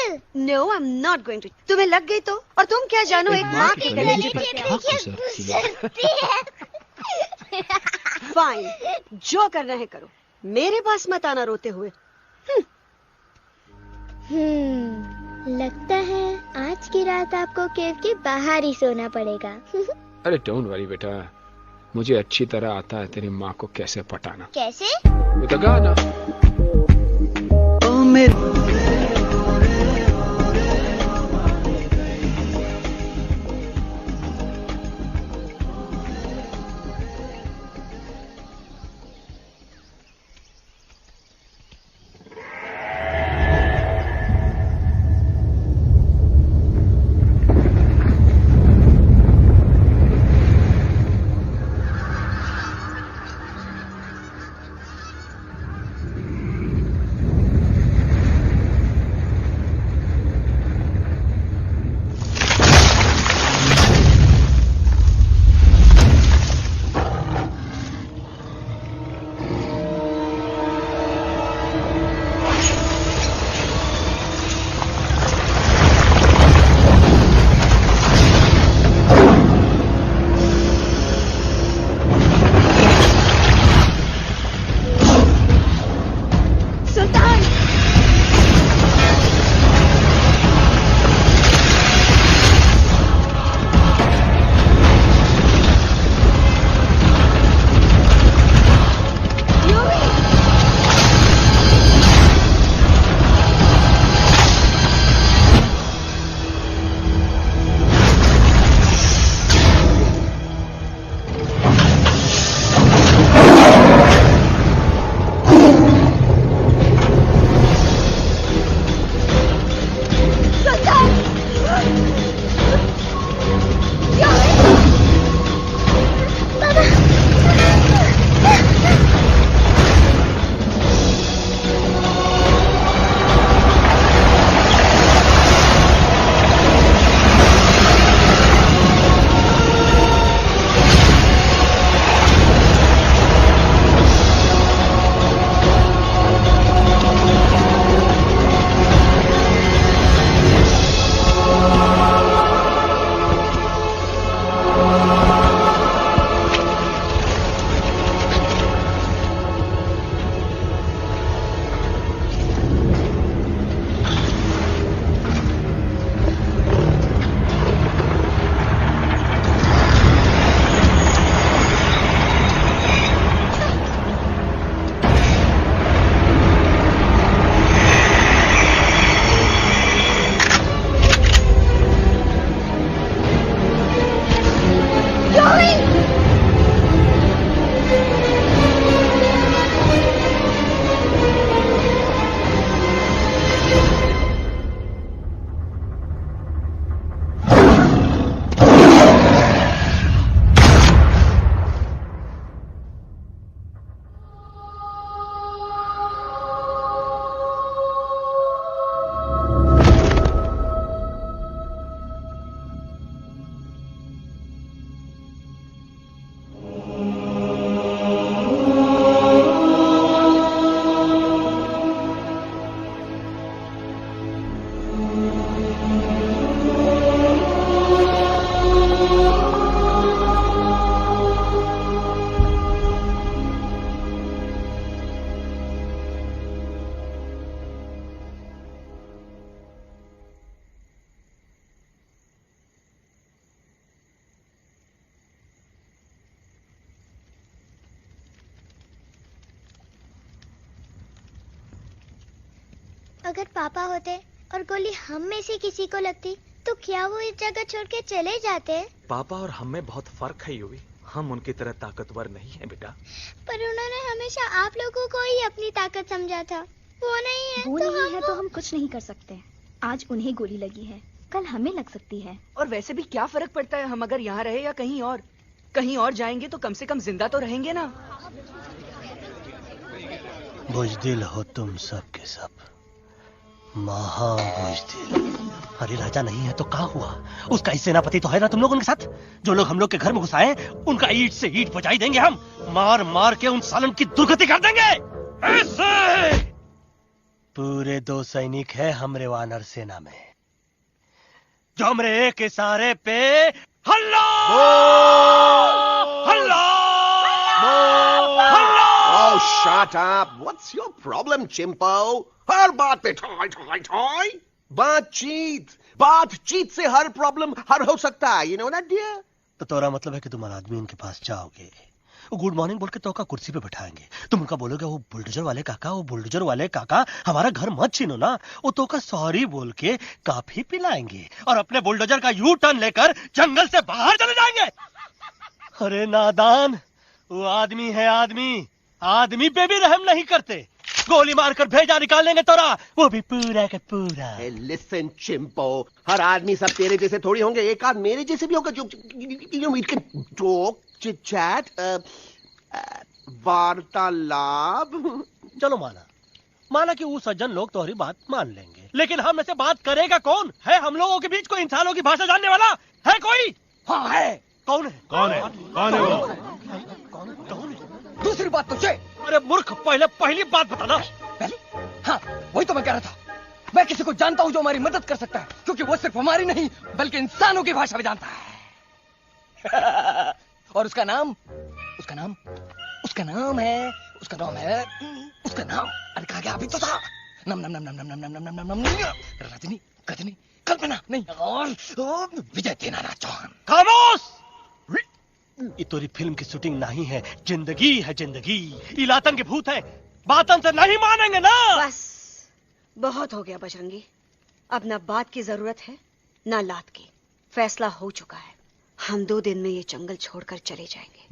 Uncle. No I am not going to. तुम्हें लग गई तो, और तुम क्या जानो एक माँ के कलेजे पर क्या। फाइन, जो करना है करो, मेरे पास मत आना रोते हुए। लगता है आज की रात आपको केव के बाहर ही सोना पड़ेगा। अरे डोंट वरी बेटा, मुझे अच्छी तरह आता है तेरी माँ को कैसे पटाना। कैसे? With a गाना। अगर पापा होते और गोली हम में से किसी को लगती तो क्या वो इस जगह छोड़ के चले जाते? पापा और हम में बहुत फर्क है यूवी, हम उनकी तरह ताकतवर नहीं है बेटा। पर उन्होंने हमेशा आप लोगों को ही अपनी ताकत समझा था। वो नहीं है वो तो नहीं है तो हम कुछ नहीं कर सकते। आज उन्हें गोली लगी है, कल हमें लग सकती है। और वैसे भी क्या फर्क पड़ता है हम अगर यहाँ रहे या कहीं और? कहीं और जाएंगे तो कम से कम जिंदा तो रहेंगे ना। बुजदिल हो तुम सब के सब, महाबुजदिल। अरे राजा नहीं है तो क्या हुआ? उसका ही सेनापति तो है ना तुम लोग उनके साथ। जो लोग हम लोग के घर में घुसाए उनका ईंट से ईंट बजाई देंगे हम, मार मार के उन सालन की दुर्गति कर देंगे। ऐसे पूरे 2 सैनिक है हमरे वानर सेना में, जो हमरे एक इशारे पे हल्ला हल्ला हल्ला। Oh, shut up! What's your problem, Chimpo? हर बात पे ठोय ठोय ठोय। बातचीत से हर प्रॉब्लम हल हो सकता है, you know that, dear? तो तोरा मतलब है कि तुम आदमी उनके पास जाओगे, वो गुड मॉर्निंग बोल के तो का कुर्सी पे बैठाएंगे, तुम उनका बोलोगे वो बुलडोजर वाले काका हमारा घर मत छीनो ना, वो तो का सॉरी बोल के काफी पिलाएंगे और अपने बुलडोजर का यू टर्न लेकर जंगल से बाहर चले जाएंगे। अरे नादान, वो आदमी है आदमी पे भी रहम नहीं करते, गोली मारकर भेजा निकाल लेंगे तोरा, वो भी पूरा का पूरा। Hey, listen, Chimpo. हर आदमी सब तेरे जैसे थोड़ी होंगे, एक आध मेरे जैसे भी होगा, जो we can talk, chit chat, वार्तालाप। चलो माना कि वो सज्जन लोग तुम्हारी बात मान लेंगे, लेकिन हम में से बात करेगा कौन? है हम लोगों के बीच कोई इंसानों की भाषा जानने वाला है कोई? हाँ है। कौन है वो? दूसरी बात तुझे। अरे मूर्ख, पहली बात बताना। पहले? हाँ, वही तो मैं कह रहा था। मैं किसी को जानता हूँ जो हमारी मदद कर सकता है, क्योंकि वो सिर्फ हमारी नहीं बल्कि इंसानों की भाषा भी जानता है। और उसका नाम है अरे कहा गया अभी तो था। नम रजनी गजनी कल्पना नहीं और विजय देनाराज चौहान। खामोश! ये तोरी फिल्म की शूटिंग नहीं है, जिंदगी है जिंदगी। इलातंग के भूत है, बातन से नहीं मानेंगे ना। बस बहुत हो गया बजरंगी, अब ना बात की जरूरत है ना लात की। फैसला हो चुका है, हम 2 दिन में ये जंगल छोड़कर चले जाएंगे।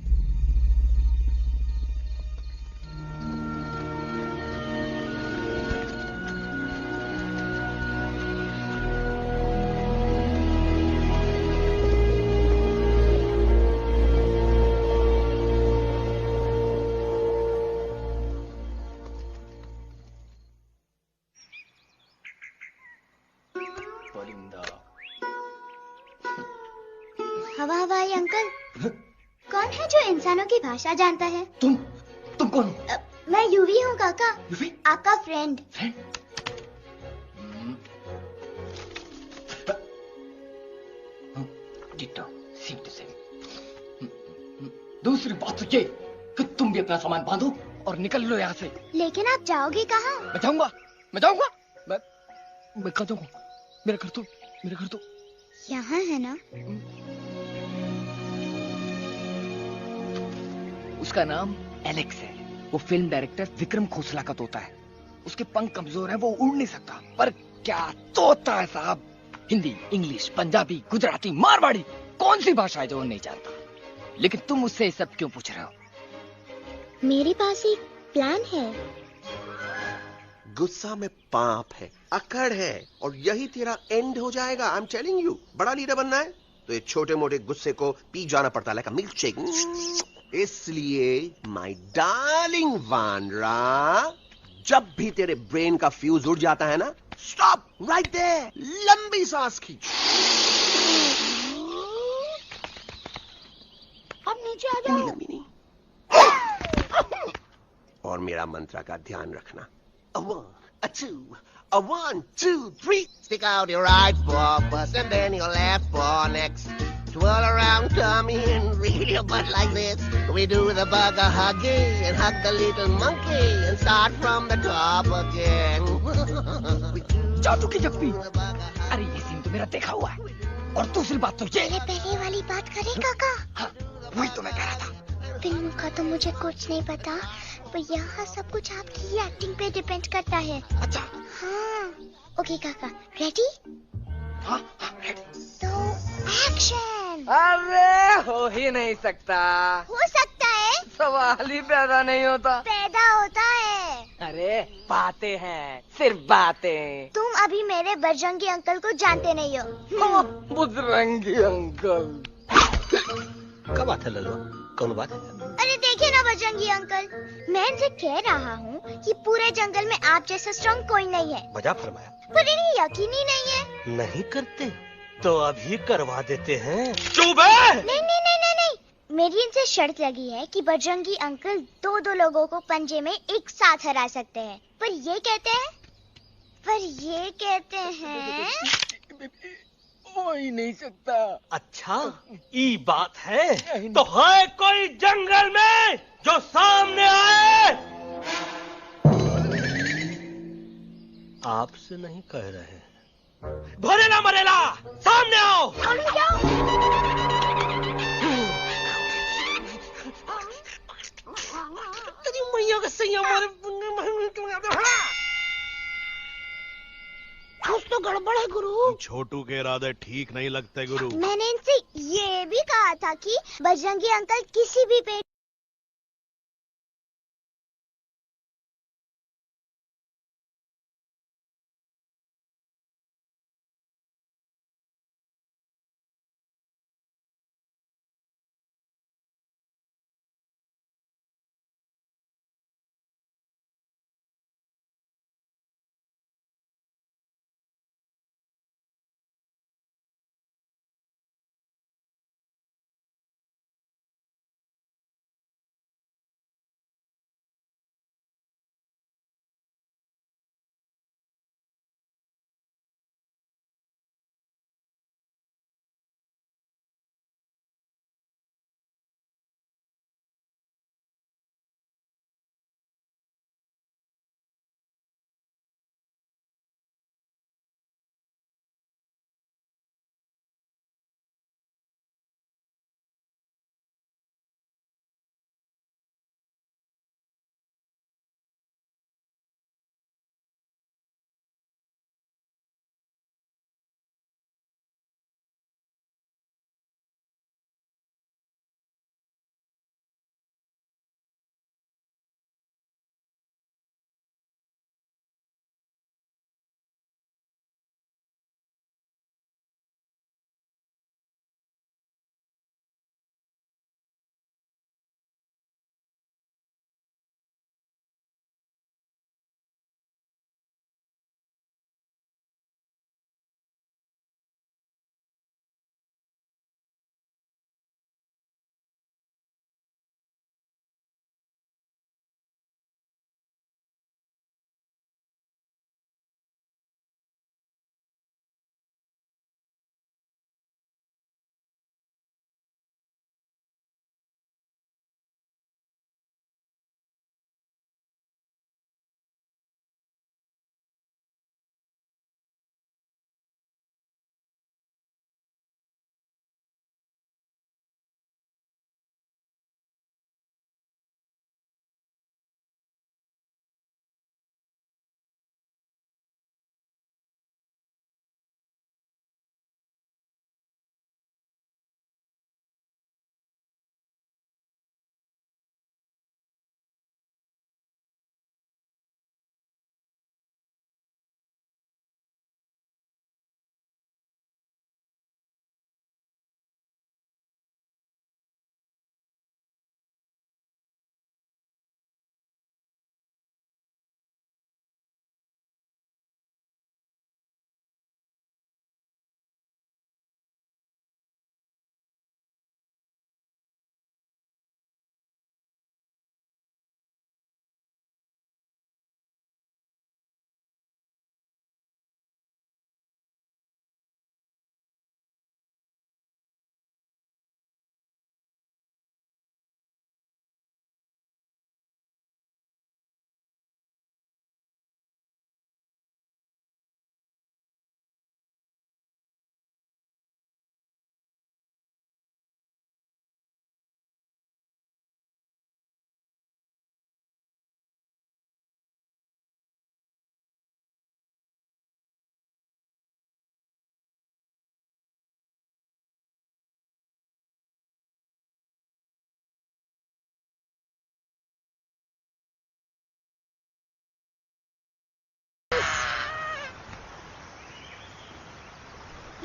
हवाई अंकल, कौन है जो इंसानों की भाषा जानता है? तुम कौन हो? मैं यूवी हूँ काका, आपका फ्रेंड। दूसरी बात तो ये कि तुम भी अपना सामान बांधो और निकल लो यहाँ से। लेकिन आप जाओगे कहाँ? मैं जाऊंगा मैं कहाँ जाऊंगा? मेरा घर तो यहाँ है ना? उसका नाम एलेक्स है, वो फिल्म डायरेक्टर विक्रम खोसला का तोता है। उसके पंख कमजोर हैं, वो उड़ नहीं सकता, पर क्या तोता है साहब। हिंदी, इंग्लिश, पंजाबी, गुजराती, मारवाड़ी, कौन सी भाषा है जो वो नहीं जानता। लेकिन तुम उससे सब क्यों पूछ रहे हो? मेरे पास एक प्लान है। गुस्सा में पाप है, अकड़ है, और यही तेरा एंड हो जाएगा। आई एम टेलिंग यू, बड़ा लीडर बनना है तो ये छोटे मोटे गुस्से को पी जाना पड़ता है, लाइक अ मिल्क शेक। इसलिए माय डार्लिंग वानरा, जब भी तेरे ब्रेन का फ्यूज उड़ जाता है ना, स्टॉप राइट देयर, लंबी सांस खींच। अब नीचे आ जाओ। लंबी नहीं। और मेरा मंत्र का ध्यान रखना। A 1, a 2, a 1, 2, 3. Stick out your right paw first and then your left paw next. Twirl around, tummy and reel your butt like this. We do the bugger huggy and hug the little monkey and start from the top again. जादू की जप्पी। अरे ये scene तो मेरा देखा हुआ है। और दूसरी बात तो ये। पहले वाली बात करें काका? हाँ, वही तो मैं कह रहा था। फिल्म का तो मुझे कुछ नहीं पता, पर यहाँ सब कुछ आपकी एक्टिंग पे डिपेंड करता है। अच्छा। हाँ। ओके काका, रेडी? हाँ, रेडी। तो एक्शन। अरे हो ही नहीं सकता। हो सकता है। सवाल ही पैदा नहीं होता। पैदा होता है। अरे बातें हैं, सिर्फ बातें। तुम अभी मेरे बजरंगी अंकल को जानते नहीं हो। बजरंगी अंकल। क्या बात है लल्लू, कौन बात है? अरे देखिए ना बजरंगी अंकल, मैं इनसे कह रहा हूँ कि पूरे जंगल में आप जैसा स्ट्रॉन्ग कोई नहीं है। वजह फरमाया। पर इन्हें यकीन ही नहीं है। नहीं करते तो अभी करवा देते हैं। चुप है। नहीं। मेरी इनसे शर्त लगी है कि बजरंगी अंकल 2 लोगों को पंजे में एक साथ हरा सकते हैं, पर ये कहते हैं पर ये कहते हैं हो ही नहीं सकता। अच्छा ये बात है तो है कोई जंगल में जो सामने आए? आपसे नहीं कह रहे। भरेला मरेला सामने आओ। मैया का सैया मारे कुछ तो गड़बड़ है गुरु। छोटू के इरादे ठीक नहीं लगते गुरु। मैंने इनसे ये भी कहा था कि बजरंगी अंकल किसी भी पेड़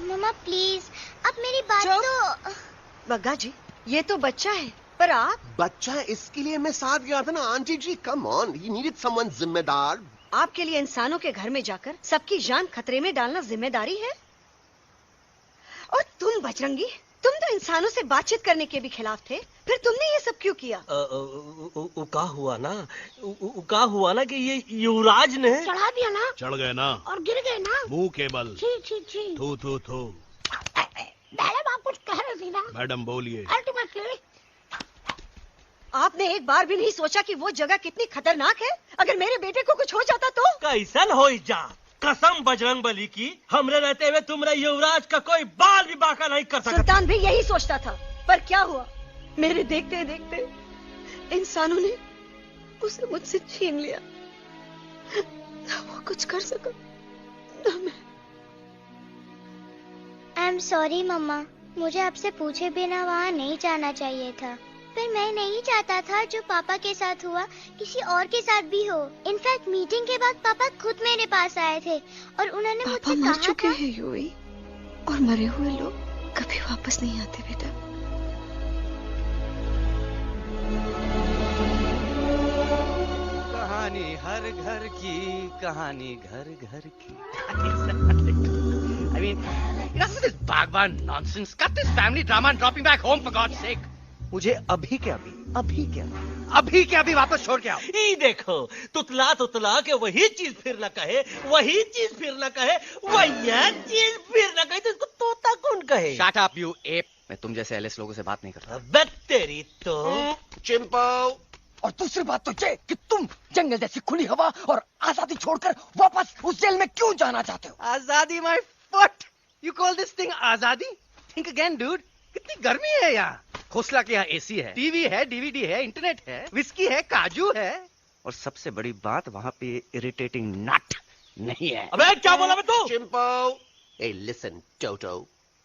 मम्मा प्लीज अब मेरी बात तो। बग्गा जी ये तो बच्चा है पर आप। बच्चा है इसके लिए मैं साथ गया था ना aunty ji. Come on, he needed someone जिम्मेदार। आपके लिए इंसानों के घर में जाकर सबकी जान खतरे में डालना जिम्मेदारी है। और तुम बजरंगी तुम तो इंसानों से बातचीत करने के भी खिलाफ थे, फिर तुमने ये सब क्यों किया? का हुआ ना कि ये युवराज ने चढ़ा दिया ना, चढ़ गए ना और गिर गए ना, मुंह के बल। छी छी छी। थू थू थू। मैडम आप कुछ कह रहे थे ना? मैडम बोलिए। अल्टीमेटली आपने एक बार भी नहीं सोचा कि वो जगह कितनी खतरनाक है? अगर मेरे बेटे को कुछ हो जाता तो? कैसन हो जा, कसम बजरंग बली की, हमरे रहते हुए तुमरे युवराज का कोई बाल भी बाका नहीं कर सकता। सुल्तान भी यही सोचता था, पर क्या हुआ? मेरे देखते देखते इंसानों ने उसे मुझसे छीन लिया। ना वो कुछ कर सका, ना मैं। आई एम सॉरी मम्मा, मुझे आपसे पूछे बिना वहाँ नहीं जाना चाहिए था, पर मैं नहीं चाहता था जो पापा के साथ हुआ किसी और के साथ भी हो। इनफैक्ट मीटिंग के बाद पापा खुद मेरे पास आए थे और उन्होंने मुझसे कहा मर चुके हैं यूवी, और मरे हुए लोग कभी वापस नहीं आते बेटा। कहानी हर घर की, कहानी घर घर की। I mean, enough of this Bhagwan nonsense. Cut this family drama and drop him back home for God's sake. मुझे अभी के अभी वापस छोड़ के आओ। ये देखो, तुतला के वही चीज फिर न कहे, वही चीज फिर न कहे, वही चीज फिर न कहे, तो इसको तोता कौन कहे? Shut up, you ape. मैं तुम जैसे एलिस लोगों से बात नहीं करता। अबे तेरी तो। चिंपो। और दूसरी बात तो ये कि तुम जंगल जैसी खुली हवा और आजादी छोड़कर वापस उस जेल में क्यों जाना चाहते हो? आजादी my foot. You call this thing आजादी? Think again, dude. कितनी गर्मी है यहाँ। खोसला के यहाँ एसी है, टीवी है, डीवीडी है, इंटरनेट है, विस्की है, काजू है, और सबसे बड़ी बात वहाँ पे इरिटेटिंग नट नहीं है। अबे क्या बोला मैं तू? चिंपो। ए लिसन टोटो,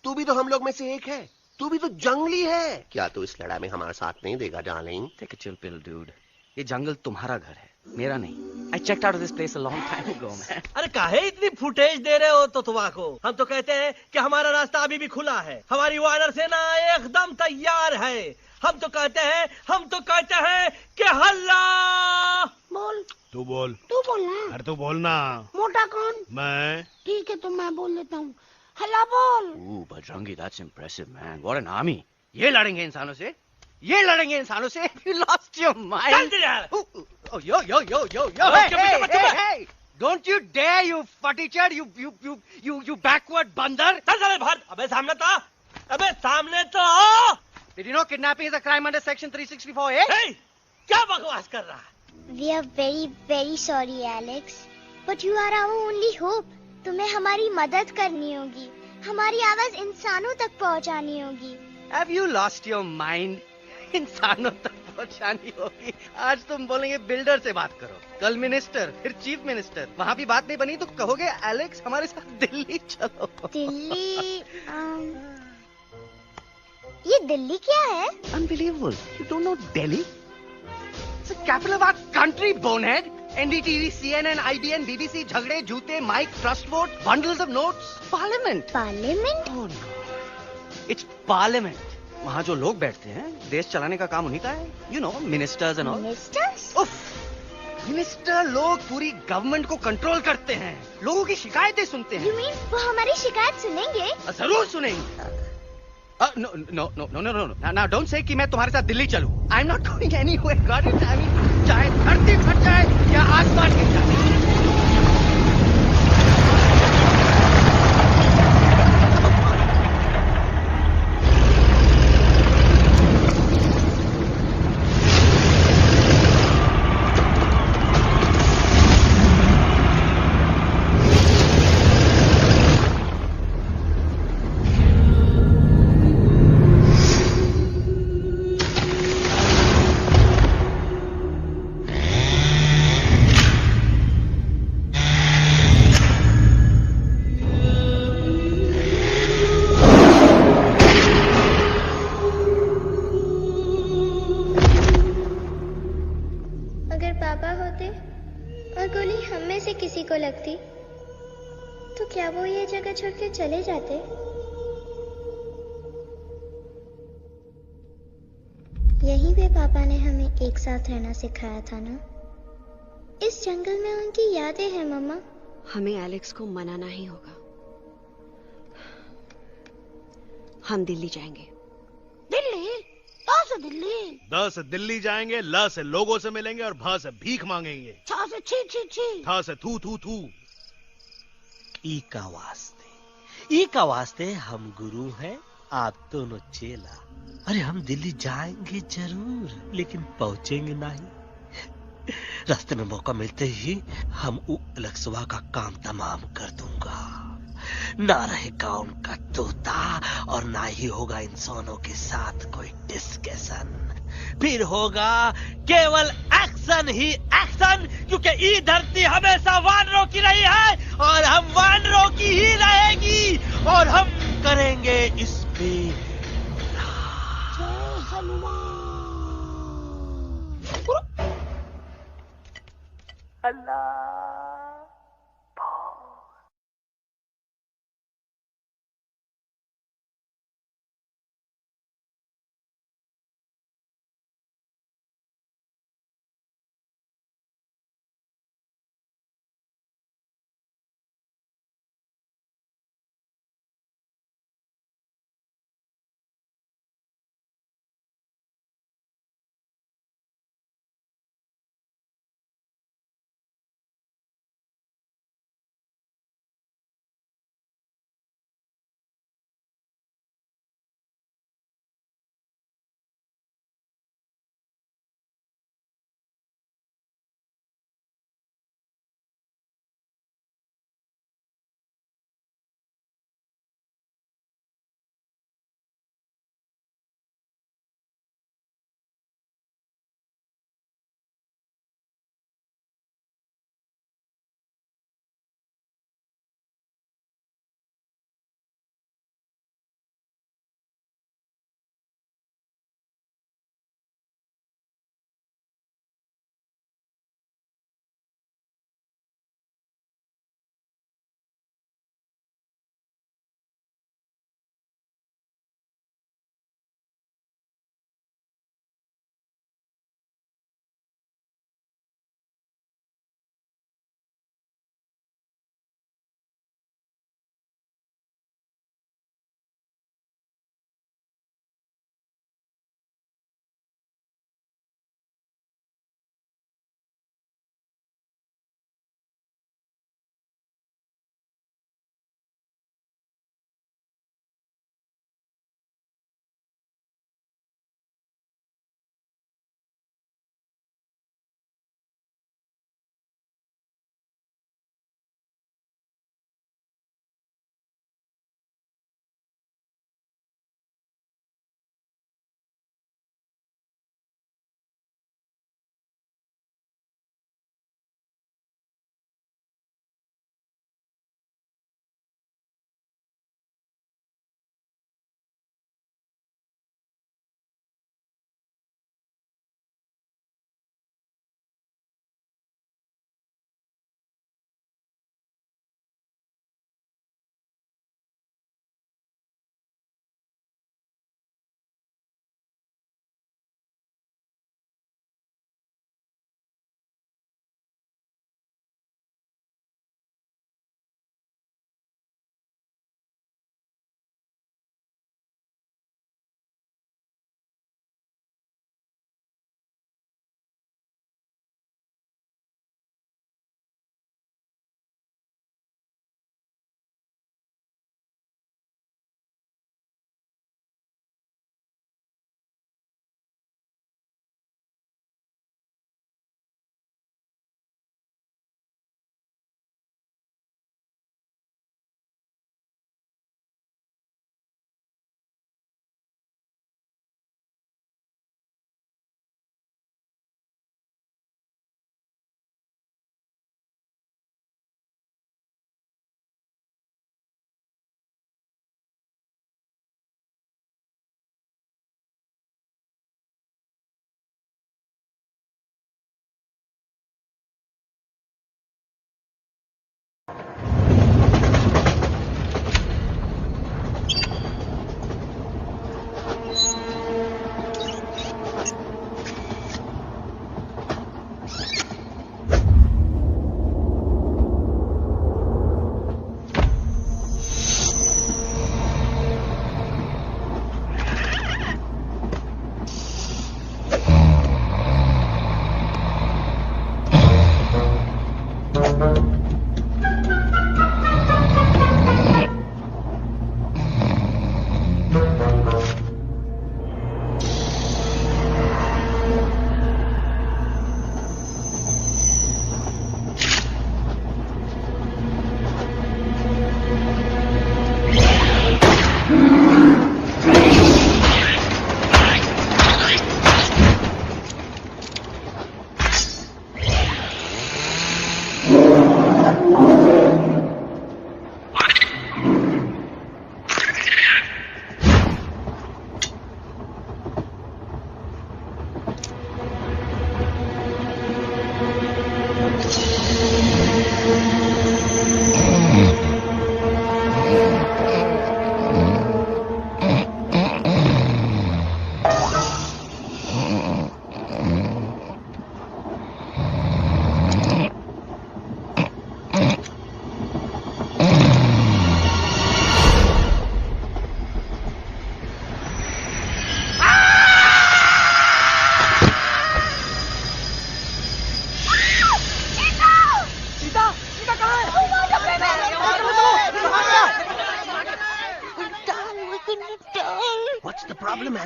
तू भी तो हम लोग में से एक है, तू भी तो जंगली है। क्या तू इस लड़ाई में हमारा साथ नहीं देगा darling? Take a chill pill dude. ये जंगल तुम्हारा घर है, मेरा नहीं। I checked out of this place a long time ago, man. अरे काहे इतनी फुटेज दे रहे हो तो तुम्हारा? हम तो कहते हैं कि हमारा रास्ता अभी भी खुला है, हमारी वानर सेना एकदम तैयार है। हम तो कहते हैं कि हल्ला। बोल। तू बोल। तू बोलना। अरे तू बोलना। मोटा कौन? मैं। ठीक है तो मैं बोल लेता हूँ, हल्ला बोल। Bajrangi, that's impressive, man. What an army. ये लड़ेंगे इंसानों से? ये लड़ेंगे इंसानों से? You lost your mind. Oh, yo. Hey. Don't you dare, you futichard, you backward बंदर. चल बाहर। अबे सामने तो आओ। Did you know kidnapping is a crime under section 364A? Hey, क्या बकवास कर रहा है? We are very very sorry Alex, but you are our only hope. तुम्हें हमारी मदद करनी होगी, हमारी आवाज इंसानों तक पहुंचानी होगी। Have you lost your mind? इंसानों तक पहुंचानी होगी। आज तुम बोलेंगे बिल्डर से बात करो, कल मिनिस्टर, फिर चीफ मिनिस्टर। वहाँ भी बात नहीं बनी तो कहोगे एलेक्स हमारे साथ दिल्ली चलो। दिल्ली? ये दिल्ली क्या है? Unbelievable. You don't know Delhi? It's the capital of our country, bonehead. NDTV, CNN, IBN, BBC, झगड़े, जूते, mike, trust vote, bundles of notes. Parliament. Parliament? Oh no. It's Parliament. वहाँ जो लोग बैठते हैं, देश चलाने का काम उन्हीं का है। You know, ministers and all. Ministers? उफ, मिनिस्टर लोग पूरी गवर्नमेंट को कंट्रोल करते हैं, लोगों की शिकायतें सुनते हैं। You mean वो हमारी शिकायत सुनेंगे? जरूर सुनेंगे। No. Now don't say कि मैं तुम्हारे साथ दिल्ली चलूं. I'm not going anywhere. Got it? I mean, चाहे धरती फट जाए या आसमान गिर जाए। लगती तो क्या वो ये जगह छोड़ के चले जाते? यहीं पे पापा ने हमें एक साथ रहना सिखाया था ना। इस जंगल में उनकी यादें हैं मम्मा। हमें एलेक्स को मनाना ही होगा। हम दिल्ली जाएंगे। दिल्ली? कहाँ से दिल्ली? द से दिल्ली जाएंगे, ल से लोगों से मिलेंगे और भ से भीख मांगेंगे, छ से छी छी छी, थ से थू थू थू। ई का वास्ते हम गुरु हैं, आप दोनों चेला। अरे हम दिल्ली जाएंगे जरूर, लेकिन पहुंचेंगे नहीं। रास्ते में मौका मिलते ही हम अलक्सवा का काम तमाम कर दूंगा। ना रहेगा उनका तोता और ना ही होगा इंसानों के साथ कोई डिस्कशन। फिर होगा केवल एक्शन ही एक्शन, क्योंकि ये धरती हमेशा वानरों की रही है और हम वानरों की ही रहेगी और हम करेंगे इस पे जय हनुमान। अल्लाह।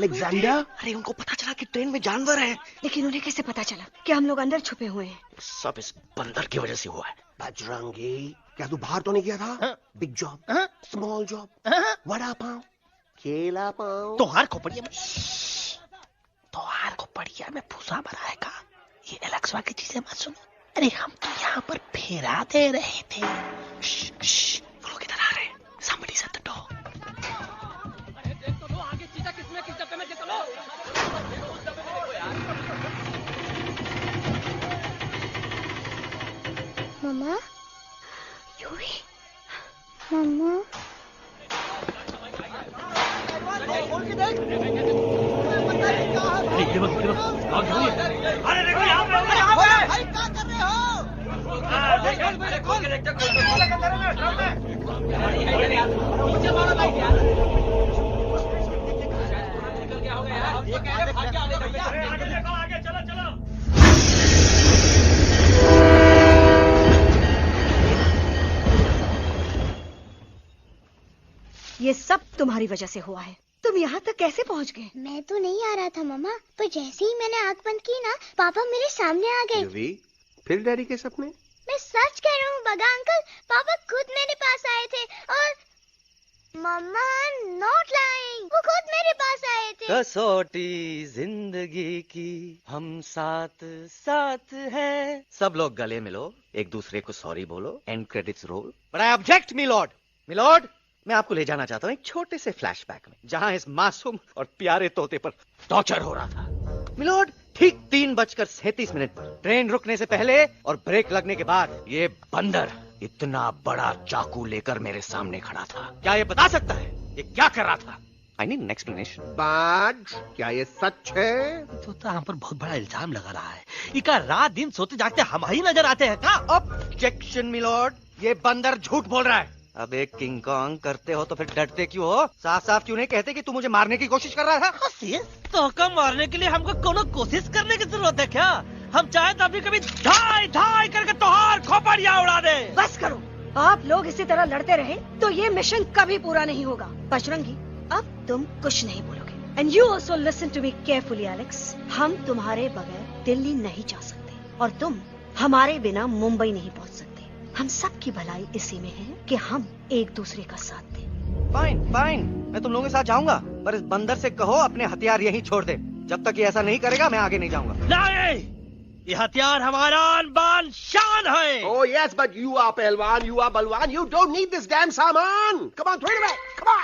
अलेक्जेंडर? अरे उनको पता चला कि ट्रेन में जानवर है, लेकिन उन्हें कैसे पता चला कि हम लोग अंदर छुपे हुए हैं? सब इस बंदर की वजह से हुआ है। बजरंगी, क्या तू बाहर तो नहीं गया था? Big job, small job, vada pav, केला पाव। तोहार खोपड़िया में भूसा बनाएगा। ये एलेक्सा की चीजें मत सुनो। अरे हम तो यहाँ पर फेरा दे रहे थे। वो लोग इधर आ रहे हैं। Somebody shut the door. Mumma, Yuvi, mumma. अरे देखो यहाँ पे भाई क्या कर रहे आगे चलो चलो। ये सब तुम्हारी वजह से हुआ है। तुम यहाँ तक कैसे पहुँच गए? मैं तो नहीं आ रहा था मम्मा, पर जैसे ही मैंने आँख बंद की ना, पापा मेरे सामने आ गए। यूवी, फिर डैडी के सपने? मैं सच कह रहा हूँ बगा अंकल, पापा खुद मेरे पास आए थे और मम्मा नॉट लाइंग, वो खुद मेरे पास आए थे। कसौटी जिंदगी की हम साथ साथ हैं। सब लोग गले मिलो, एक दूसरे को सॉरी बोलो, and credits roll. But I object milord. Milord, मैं आपको ले जाना चाहता हूँ एक छोटे से फ्लैशबैक में, जहाँ इस मासूम और प्यारे तोते पर टॉर्चर हो रहा था। मिलॉर्ड, ठीक 3:37 पर ट्रेन रुकने से पहले और ब्रेक लगने के बाद ये बंदर इतना बड़ा चाकू लेकर मेरे सामने खड़ा था। क्या ये बता सकता है ये क्या कर रहा था? I need an explanation. बाज, क्या ये सच है? तो हम पर बहुत बड़ा इल्जाम लगा रहा है। इका रात दिन सोते जागते हम ही नजर आते हैं का? ऑब्जेक्शन मिलॉर्ड, ये बंदर झूठ बोल रहा है। अब एक किंग कॉन्ग करते हो तो फिर डरते क्यों हो? साफ साफ क्यों नहीं कहते कि तू मुझे मारने की कोशिश कर रहा था? तो कम मारने के लिए हमको कोनो कोशिश करने की जरूरत है क्या? हम चाहे तो अभी कभी धाई धाई करके तोहार खोपड़िया उड़ा दे। बस करो, आप लोग इसी तरह लड़ते रहे तो ये मिशन कभी पूरा नहीं होगा। बजरंगी, अब तुम कुछ नहीं बोलोगे। And you also listen to me carefully Alex. हम तुम्हारे बगैर दिल्ली नहीं जा सकते और तुम हमारे बिना मुंबई नहीं पहुंच सकते। हम सब की भलाई इसी में है कि हम एक दूसरे का साथ दें। फाइन फाइन, मैं तुम लोगों के साथ जाऊंगा, पर इस बंदर से कहो अपने हथियार यहीं छोड़ दे। जब तक ये ऐसा नहीं करेगा मैं आगे नहीं जाऊंगा। नहीं, ये हथियार हमारा आन-बान शान है। Oh yes, but you are पहलवान, you are बलवान, you don't need this damn सामान. Come on, throw it away. Come on.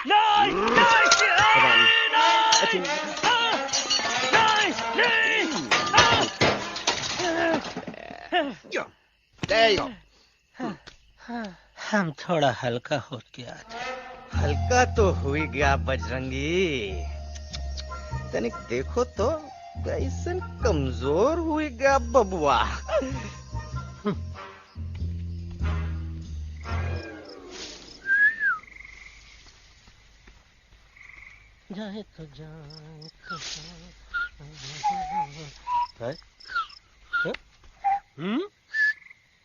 There you go. हम थोड़ा हल्का हो गया था। हल्का तो हुई गया बजरंगी, तनिक देखो तो कैसन कमजोर हुई गया बबुआ। जाए तो जाए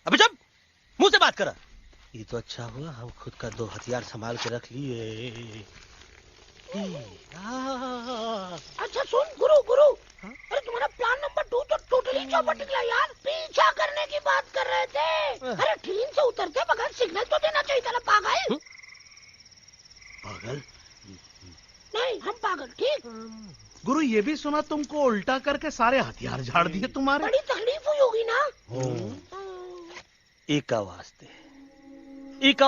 अबे जब मुंह से बात करा। ये तो अच्छा हुआ हम खुद का 2 हथियार संभाल के रख लिए। अच्छा सुन गुरु गुरु, अरे तुम्हारा प्लान नंबर 2 तो टोटली चौपट निकला यार। पीछा करने की बात कर रहे थे। अरे ट्रेन से उतरते बगैर सिग्नल तो देना चाहिए था ना पागल। पागल नहीं, हम पागल, ठीक। गुरु, ये भी सुना तुमको उल्टा करके सारे हथियार झाड़ दिए तुम्हारे। बड़ी तकलीफ हुई होगी ना। एका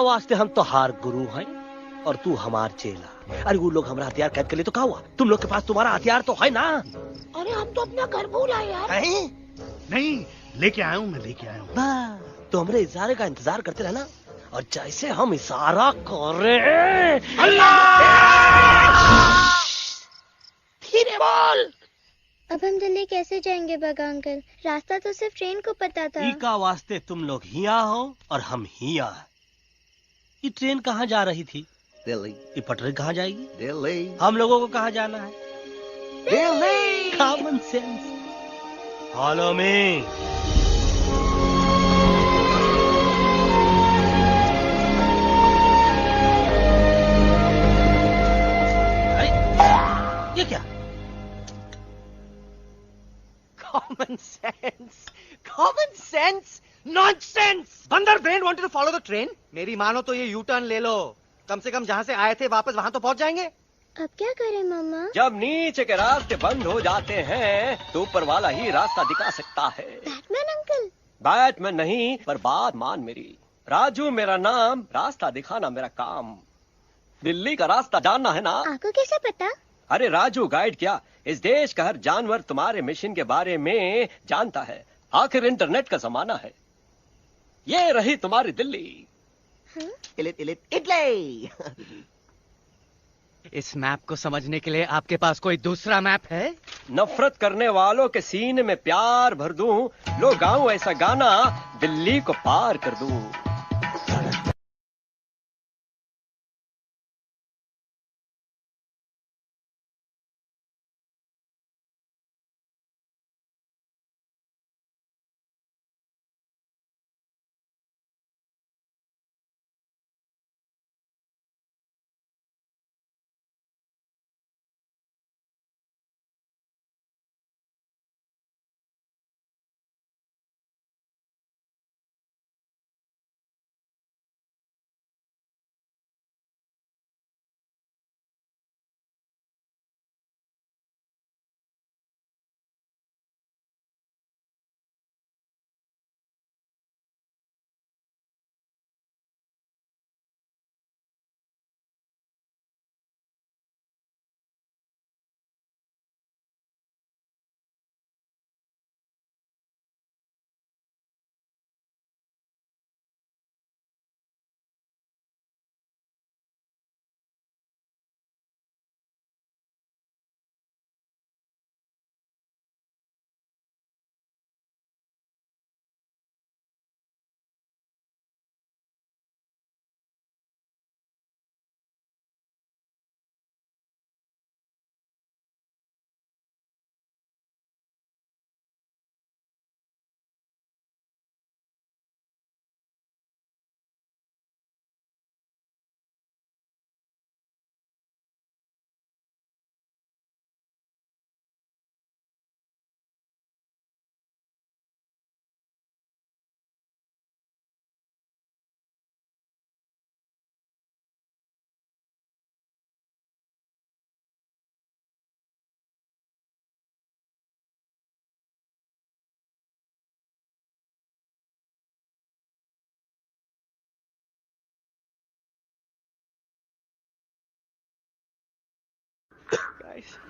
वास्ते हम तो हार गुरु हैं और तू हमार चेला। अरे वो लोग हमारा हथियार कैद कर ले तो क्या हुआ? तुम लोग के पास तुम्हारा हथियार तो है ना। अरे हम तो अपना घर भूल आए यार। नहीं, लेके आया हूँ, मैं लेके आया हूँ। तो हमारे इशारे का इंतजार करते रहना। और जैसे हम इशारा कर रहे हैं। धीरे बोल। अब हम दिल्ली कैसे जाएंगे बगा अंकल? रास्ता तो सिर्फ ट्रेन को पता था। ई का वास्ते तुम लोग हिया हो और हम हिया। ये ट्रेन कहाँ जा रही थी? दिल्ली। ये पटरी कहाँ जाएगी? दिल्ली। हम लोगों को कहाँ जाना है? Delhi. Common sense. Follow me. ये क्या? Common sense. Common sense. Nonsense. बंदर brain wanted to follow the train. मेरी मानो तो ये यू टर्न ले लो। कम से कम जहाँ से आए थे वापस वहाँ तो पहुँच जाएंगे। अब क्या करें मामा? जब नीचे के रास्ते बंद हो जाते हैं तो ऊपर वाला ही रास्ता दिखा सकता है। Batman uncle. बैटमैन नहीं, पर बात मान मेरी। राजू मेरा नाम, रास्ता दिखाना मेरा काम। दिल्ली का रास्ता जानना है ना? आपको कैसे पता? अरे राजू गाइड क्या, इस देश का हर जानवर तुम्हारे मिशन के बारे में जानता है। आखिर इंटरनेट का जमाना है। ये रही तुम्हारी दिल्ली। इटली। इस मैप को समझने के लिए आपके पास कोई दूसरा मैप है? नफरत करने वालों के सीने में प्यार भर दूं, लो गाऊं ऐसा गाना, दिल्ली को पार कर दूं।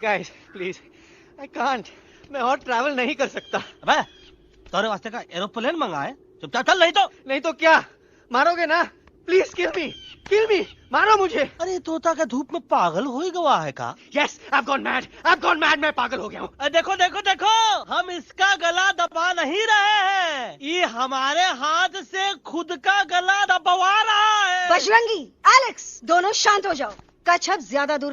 Guys, please, I can't. मैं और ट्रैवल नहीं कर सकता। अबे, तोरे वास्ते का एरोप्लेन मंगाए? चुपचाप चल, नहीं तो क्या मारोगे ना? प्लीज किल मी, मारो मुझे। अरे तोता का धूप में पागल हो ही गवा है का? Yes, I've gone mad, मैं पागल हो गया हूँ। देखो, हम इसका गला दबा नहीं रहे हैं, ये हमारे हाथ से खुद का गला दबवा रहा है। बजरंगी, एलेक्स, दोनों शांत हो जाओ। कच्छप ज्यादा दूर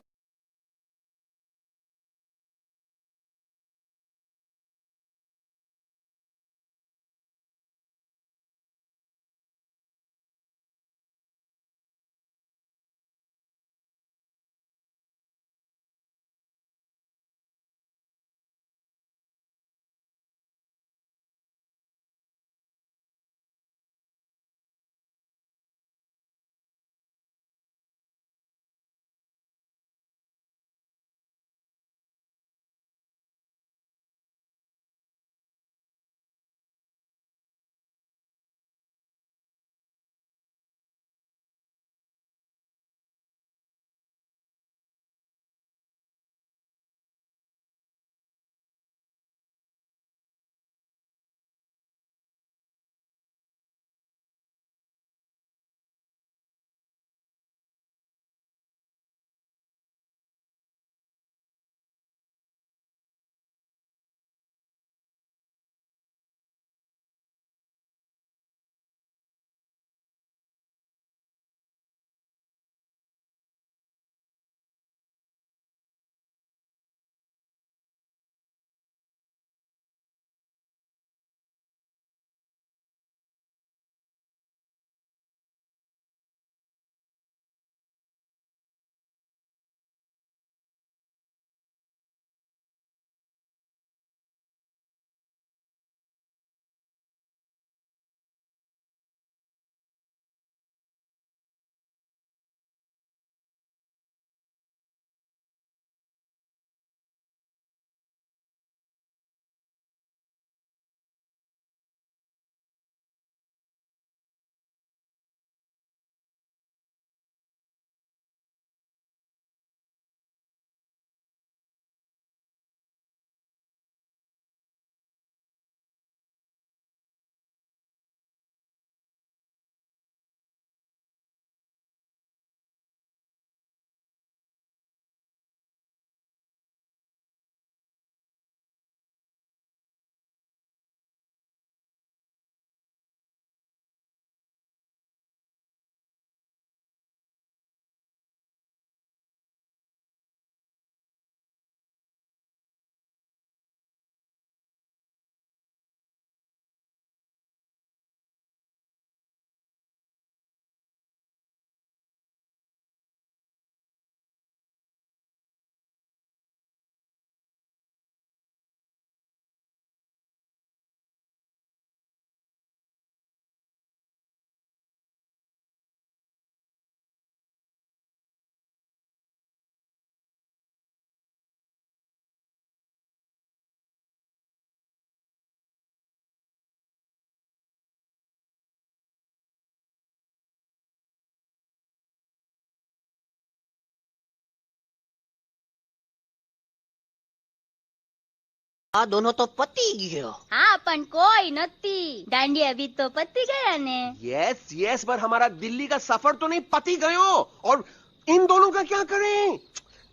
આ દોનો તો પતી ગયો. हाँ पण कोई नती दांडिया भी तो पती गया ने. यस यस, पर हमारा दिल्ली का सफर तो नहीं पति गयो. और इन दोनों का क्या करें?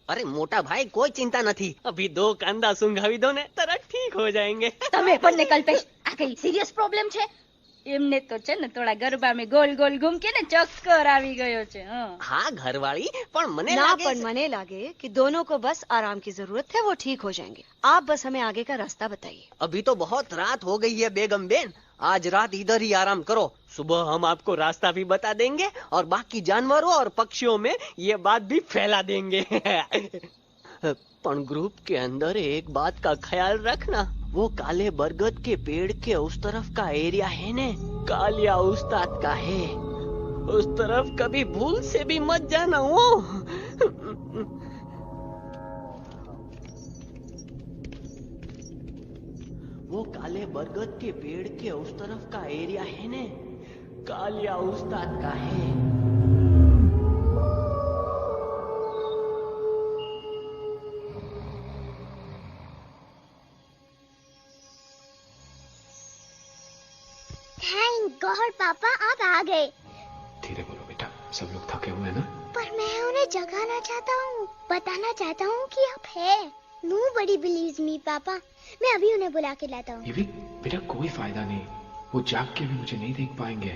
अरे मोटा भाई कोई चिंता नहीं, अभी 2 कांदा सुंघावी दो ने तरह ठीक हो जाएंगे. તમે પણ ને કલ્પેશ આ કઈ સિરિયસ પ્રોબ્લેમ છે? એમને તો છે ને થોડા ગરબામાં ગોલ ગોલ ઘૂમકે ને ચક્કર આવી ગયો છે. हाँ घरवाली, पर मने ना लागे पर मने लागे कि दोनों को बस आराम की जरूरत है, वो ठीक हो जाएंगे. आप बस हमें आगे का रास्ता बताइए. अभी तो बहुत रात हो गई है बेगम बेन, आज रात इधर ही आराम करो, सुबह हम आपको रास्ता भी बता देंगे और बाकी जानवरों और पक्षियों में ये बात भी फैला देंगे. पर ग्रुप के अंदर एक बात का ख्याल रखना, वो काले बरगद के पेड़ के उस तरफ का एरिया है ने कालिया उस्ताद का है, उस तरफ कभी भूल से भी मत जाना. वो काले बरगद के पेड़ के उस तरफ का एरिया है ने कालिया उस्ताद का है. थैंक गॉड पापा आप आ गए. धीरे बोलो बेटा, सब लोग थके हुए हैं ना. पर मैं उन्हें जगाना चाहता हूँ, बताना चाहता हूँ कि आप है. Nobody believes me पापा. मैं अभी उन्हें बुला के लाता हूँ. ये भी बेटा कोई फायदा नहीं, वो जाग के भी मुझे नहीं देख पाएंगे.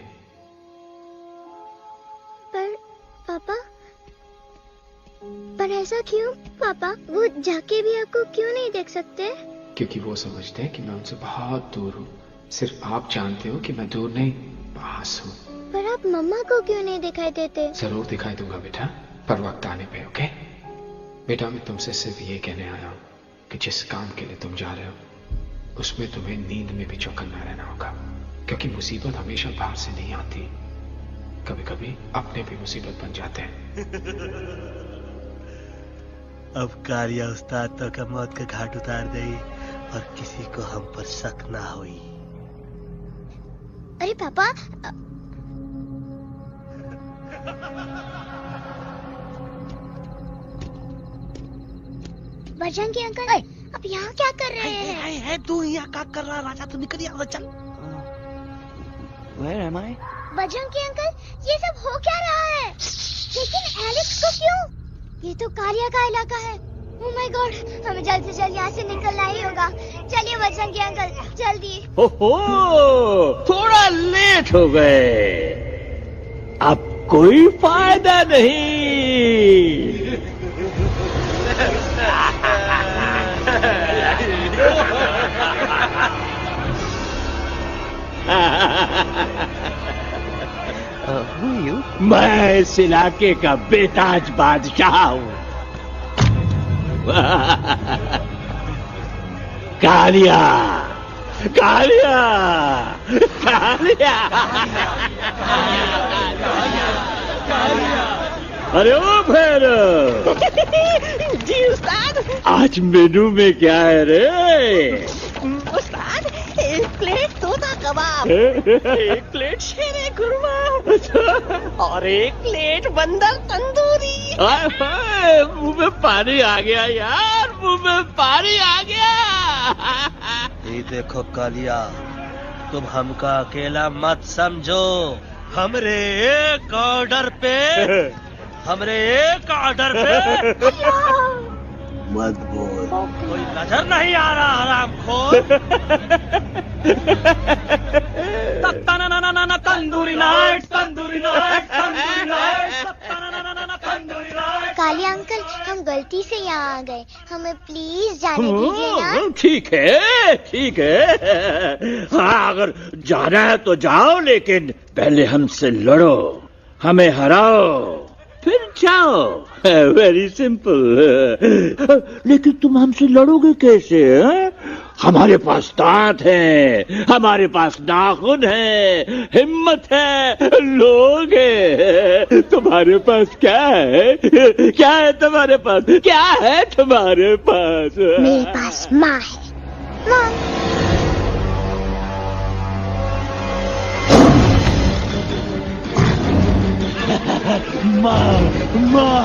पर पापा, पर ऐसा क्यों पापा? वो जाके भी आपको क्यों नहीं देख सकते? क्योंकि वो समझते हैं कि मैं उनसे बहुत दूर हूँ. सिर्फ आप जानते हो कि मैं दूर नहीं, पास हूँ. पर आप मम्मा को क्यों नहीं दिखाई देते? जरूर दिखाई दूंगा बेटा, पर वक्त आने पे. ओके बेटा, मैं तुमसे सिर्फ ये कहने आया हूँ कि जिस काम के लिए तुम जा रहे हो उसमें तुम्हें नींद में भी चौकन्ना रहना होगा, क्योंकि मुसीबत हमेशा बाहर से नहीं आती, कभी कभी अपने भी मुसीबत बन जाते हैं. अब कालिया उस्ताद तो का मौत का घाट उतार दे और किसी को हम पर शक ना हुई. अरे पापा, बजरंगी अंकल, आप यहाँ क्या कर रहे हैं? है तू यहाँ क्या कर रहा? राजा तू निकल यहाँ, चल. Where am I? Bajrangi uncle, ये सब हो क्या रहा है? लेकिन एलेक्स को क्यों? ये तो कालिया का इलाका है. ओह माय गॉड, हमें जल्द से जल्द यहाँ से निकलना ही होगा. चलिए बजरंगी अंकल, जल्दी. ओहो, थोड़ा लेट हो गए, अब कोई फायदा नहीं. मैं इस इलाके का बेताज बादशाह हूँ. कालिया, कालिया, कालिया, अरे ओ भैरव. जी उस्ताद. आज मेनू में क्या है रे? उस्ताद, 1 प्लेट तोता कबाब, 1 प्लेट शेरे खुरमा और 1 प्लेट बंदर तंदूरी. मुंह में पानी आ गया यार, मुंह में पानी आ गया. ये देखो कालिया, तुम हमका अकेला मत समझो. हमरे एक ऑर्डर पे मत बोल, कोई नजर नहीं आ रहा हरामखोर. Tandoori night, tandoori night, tandoori night, tandoori night. Kaliya uncle, हम गलती से यहाँ आ गए, हमें प्लीज जाने दीजिए ना. ठीक है, ठीक है. हाँ, अगर जाना है तो जाओ, लेकिन पहले हमसे लड़ो, हमें हराओ, फिर जाओ. Very simple. लेकिन तुम हमसे लड़ोगे कैसे? हमारे पास दांत है, हमारे पास नाखून है, हिम्मत है, लोग है. तुम्हारे पास क्या है? क्या है तुम्हारे पास? क्या है तुम्हारे पास? मेरे पास माँ है. माँ. माँ, माँ.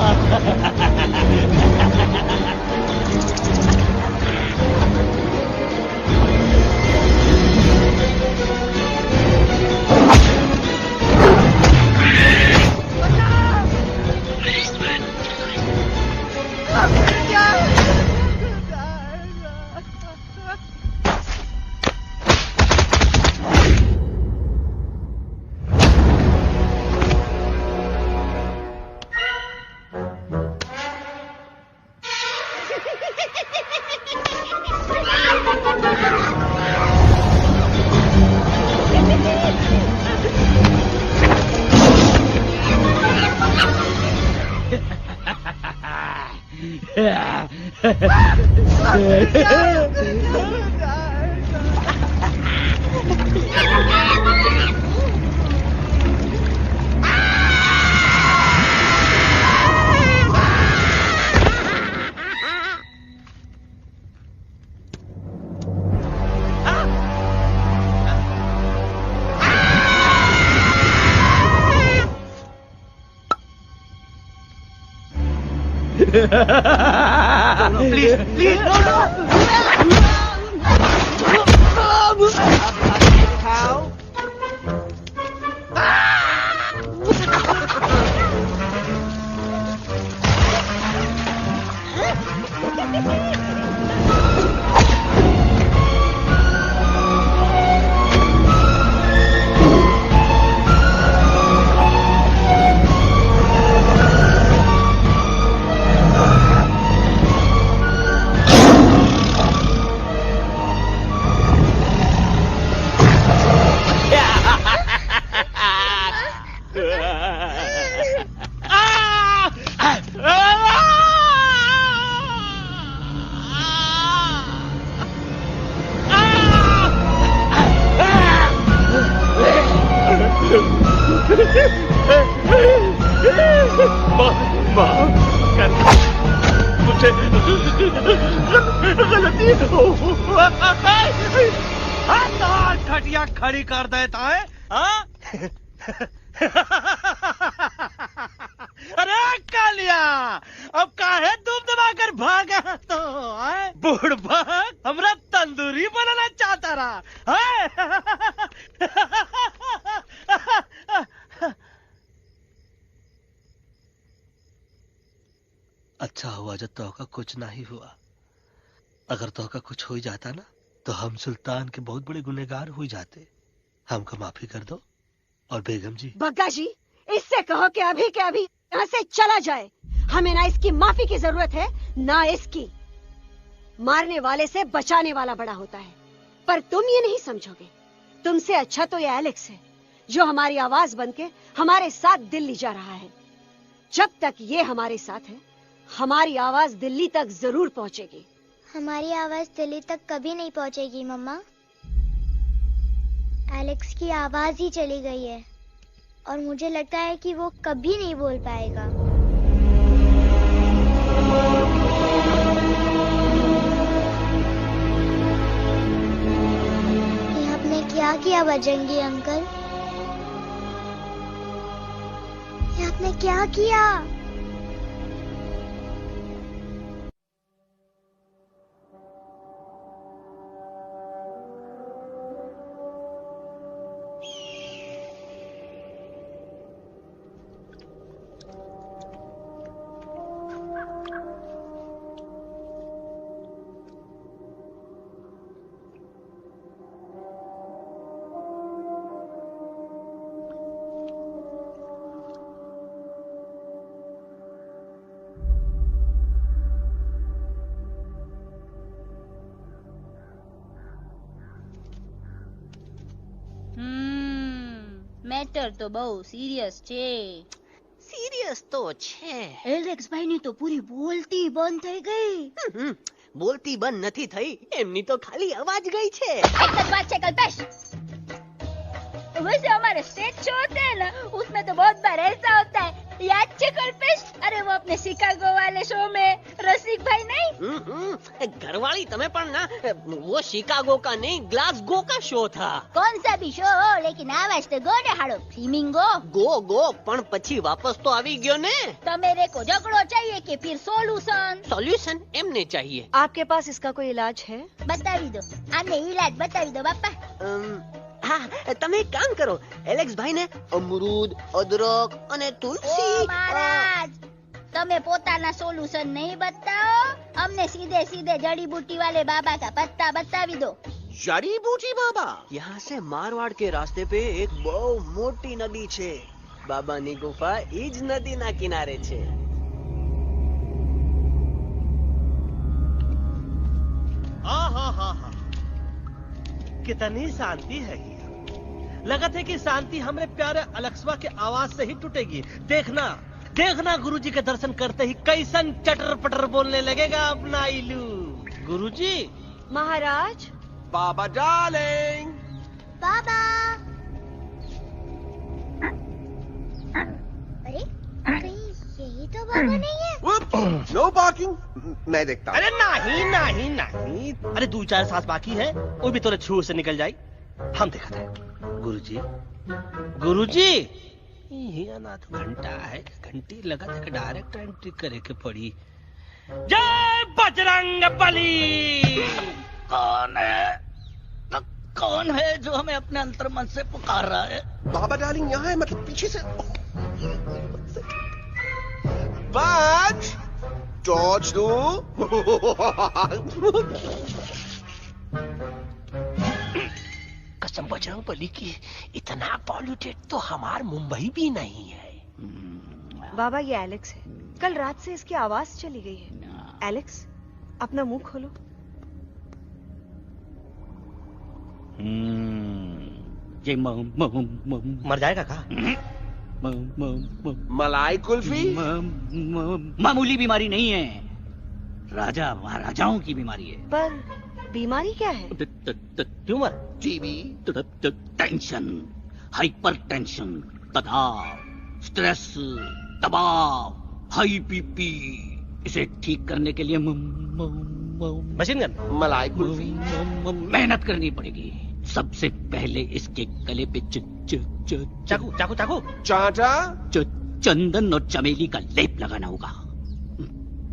प्लीज प्लीज मुझे गलती हो घटिया खड़ी कर देता है हाँ? अरे कालिया अब काहे तुम दबाकर भागा तो बुढ़बा हमरा तंदूरी बनाना चाहता रहा अच्छा हुआ जब तोका कुछ नहीं हुआ। अगर तोका कुछ हो जाता ना तो हम सुल्तान के बहुत बड़े गुनहगार हो जाते। हमको माफी कर दो। और बेगम जी, बग्गा जी, इससे कहो कि अभी के अभी यहाँ से चला जाए। हमें ना इसकी माफी की जरूरत है ना इसकी। मारने वाले से बचाने वाला बड़ा होता है, पर तुम ये नहीं समझोगे। तुमसे अच्छा तो ये एलेक्स है जो हमारी आवाज बनके हमारे साथ दिल्ली जा रहा है। जब तक ये हमारे साथ है हमारी आवाज दिल्ली तक जरूर पहुंचेगी। हमारी आवाज दिल्ली तक कभी नहीं पहुंचेगी मम्मा। एलेक्स की आवाज ही चली गई है और मुझे लगता है कि वो कभी नहीं बोल पाएगा। ये आपने क्या किया बजरंगी अंकल? ये आपने क्या किया? મેટર તો બહુ સિરિયસ છે. सीरियस तो छे. એલેક્સ ભાઈ ની તો પૂરી બોલતી બંધ થઈ ગઈ. બોલતી બંધ નથી થઈ, એમની તો ખાલી અવાજ ગઈ છે. એક જ बात છે कल्पेश. वैसे हमारे स्टेज शो होते हैं ना, उसमें तो बहुत बार ऐसा होता है. याद है कल्पेश? अरे वो अपने शिकागो वाले शो में रसिक भाई नहीं? घरवाली तुम्हें पण ना, वो शिकागो का नहीं ग्लासगो का शो था. कौन सा भी शो हो, लेकिन आवाज तो गो ने हाड़ो. फ्लेमिंगो गो पण પછી વાપસ તો આવી ગયો ને. तो मेरे को झगड़ो चाहिए कि फिर सॉल्यूशन एमने चाहिए. आपके पास इसका कोई इलाज है? बतावी दो. आने इलाज बतावी दो बापा. हाँ, તમે એક કામ કરો, એલેક્સ ભાઈ ને અમરૂદ, અદરક અને તુલસી. महाराज તમે પોતાના સોલ્યુશન नहीं बताओ, हमने सीधे सीधे जड़ी बूटी वाले बाबा का पत्ता बतावी दो. जड़ी बूटी बाबा? यहाँ से मारवाड़ के रास्ते पे एक बहु मोटी नदी छे. बाबानी गुफा इज नदी ना किनारे छे. कितनी शांति है ये. लगत है कि शांति हमरे प्यारे अलेक्सवा के आवाज से ही टूटेगी. देखना देखना गुरुजी के दर्शन करते ही कैसन चटर पटर बोलने लगेगा अपना इलू। गुरुजी। महाराज। बाबा डार्लिंग। बाबा। अरे कहीं यही तो बाबा नहीं है। No parking. मैं देखता हूँ। अरे नहीं नहीं नहीं, अरे 2-4 सांस बाकी है, वो भी तोरे छू से निकल जाए। हम देखा था। गुरुजी गुरुजी यहाँ ना तो घंटा है, घंटी लगा था, डायरेक्ट एंट्री करे के पड़ी। जय बजरंग बली। कौन है जो हमें अपने अंतर मन से पुकार रहा है? बाबा डार्लिंग यहाँ है, मतलब पीछे से। बाज टॉर्च दो। कसम बजरंग बली की, इतना पॉल्यूटेड तो हमार मुंबई भी नहीं है। बाबा ये एलेक्स है, कल रात से इसकी आवाज चली गई है। एलेक्स अपना मुंह खोलो। ये मर जाएगा का? मलाई कुल्फी? मामूली बीमारी नहीं है, राजा महाराजाओं की बीमारी है। पर बीमारी क्या है? Tumour, TB, tension, hyper tension, तनाव, स्ट्रेस, दबाव, हाई बीपी। इसे ठीक करने के लिए मशीन गन, मलाई कुल्फी, मेहनत करनी पड़ेगी। सबसे पहले इसके गले पे चाकू चाकू चाकू चाटा, चंदन और चमेली का लेप लगाना होगा।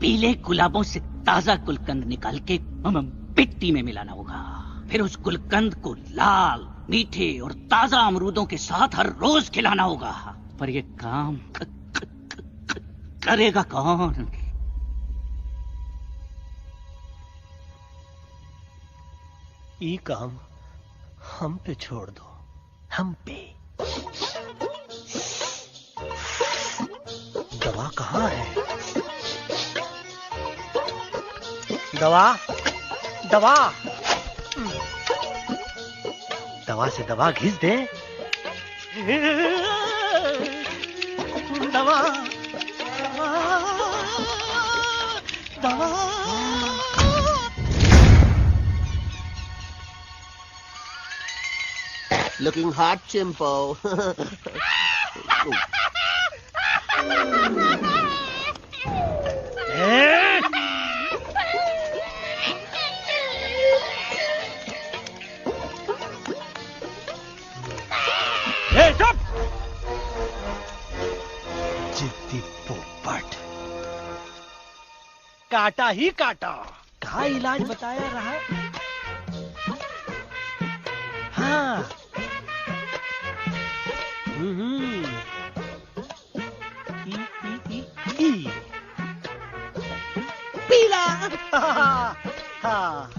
पीले गुलाबों से ताजा गुलकंद निकाल के मिट्टी में मिलाना होगा। फिर उस गुलकंद को लाल, मीठे और ताजा अमरूदों के साथ हर रोज खिलाना होगा। पर ये काम करेगा कौन? ये काम हम पे छोड़ दो, हम पे। दवा कहाँ है? दवा दवा दवा से दवा घिस दे। दवा दवा। Looking hot, Chimpo. जिद्दी पोपट, काटा ही काटा। कहाँ इलाज बताया रहा? हाँ। पीला। हाँ।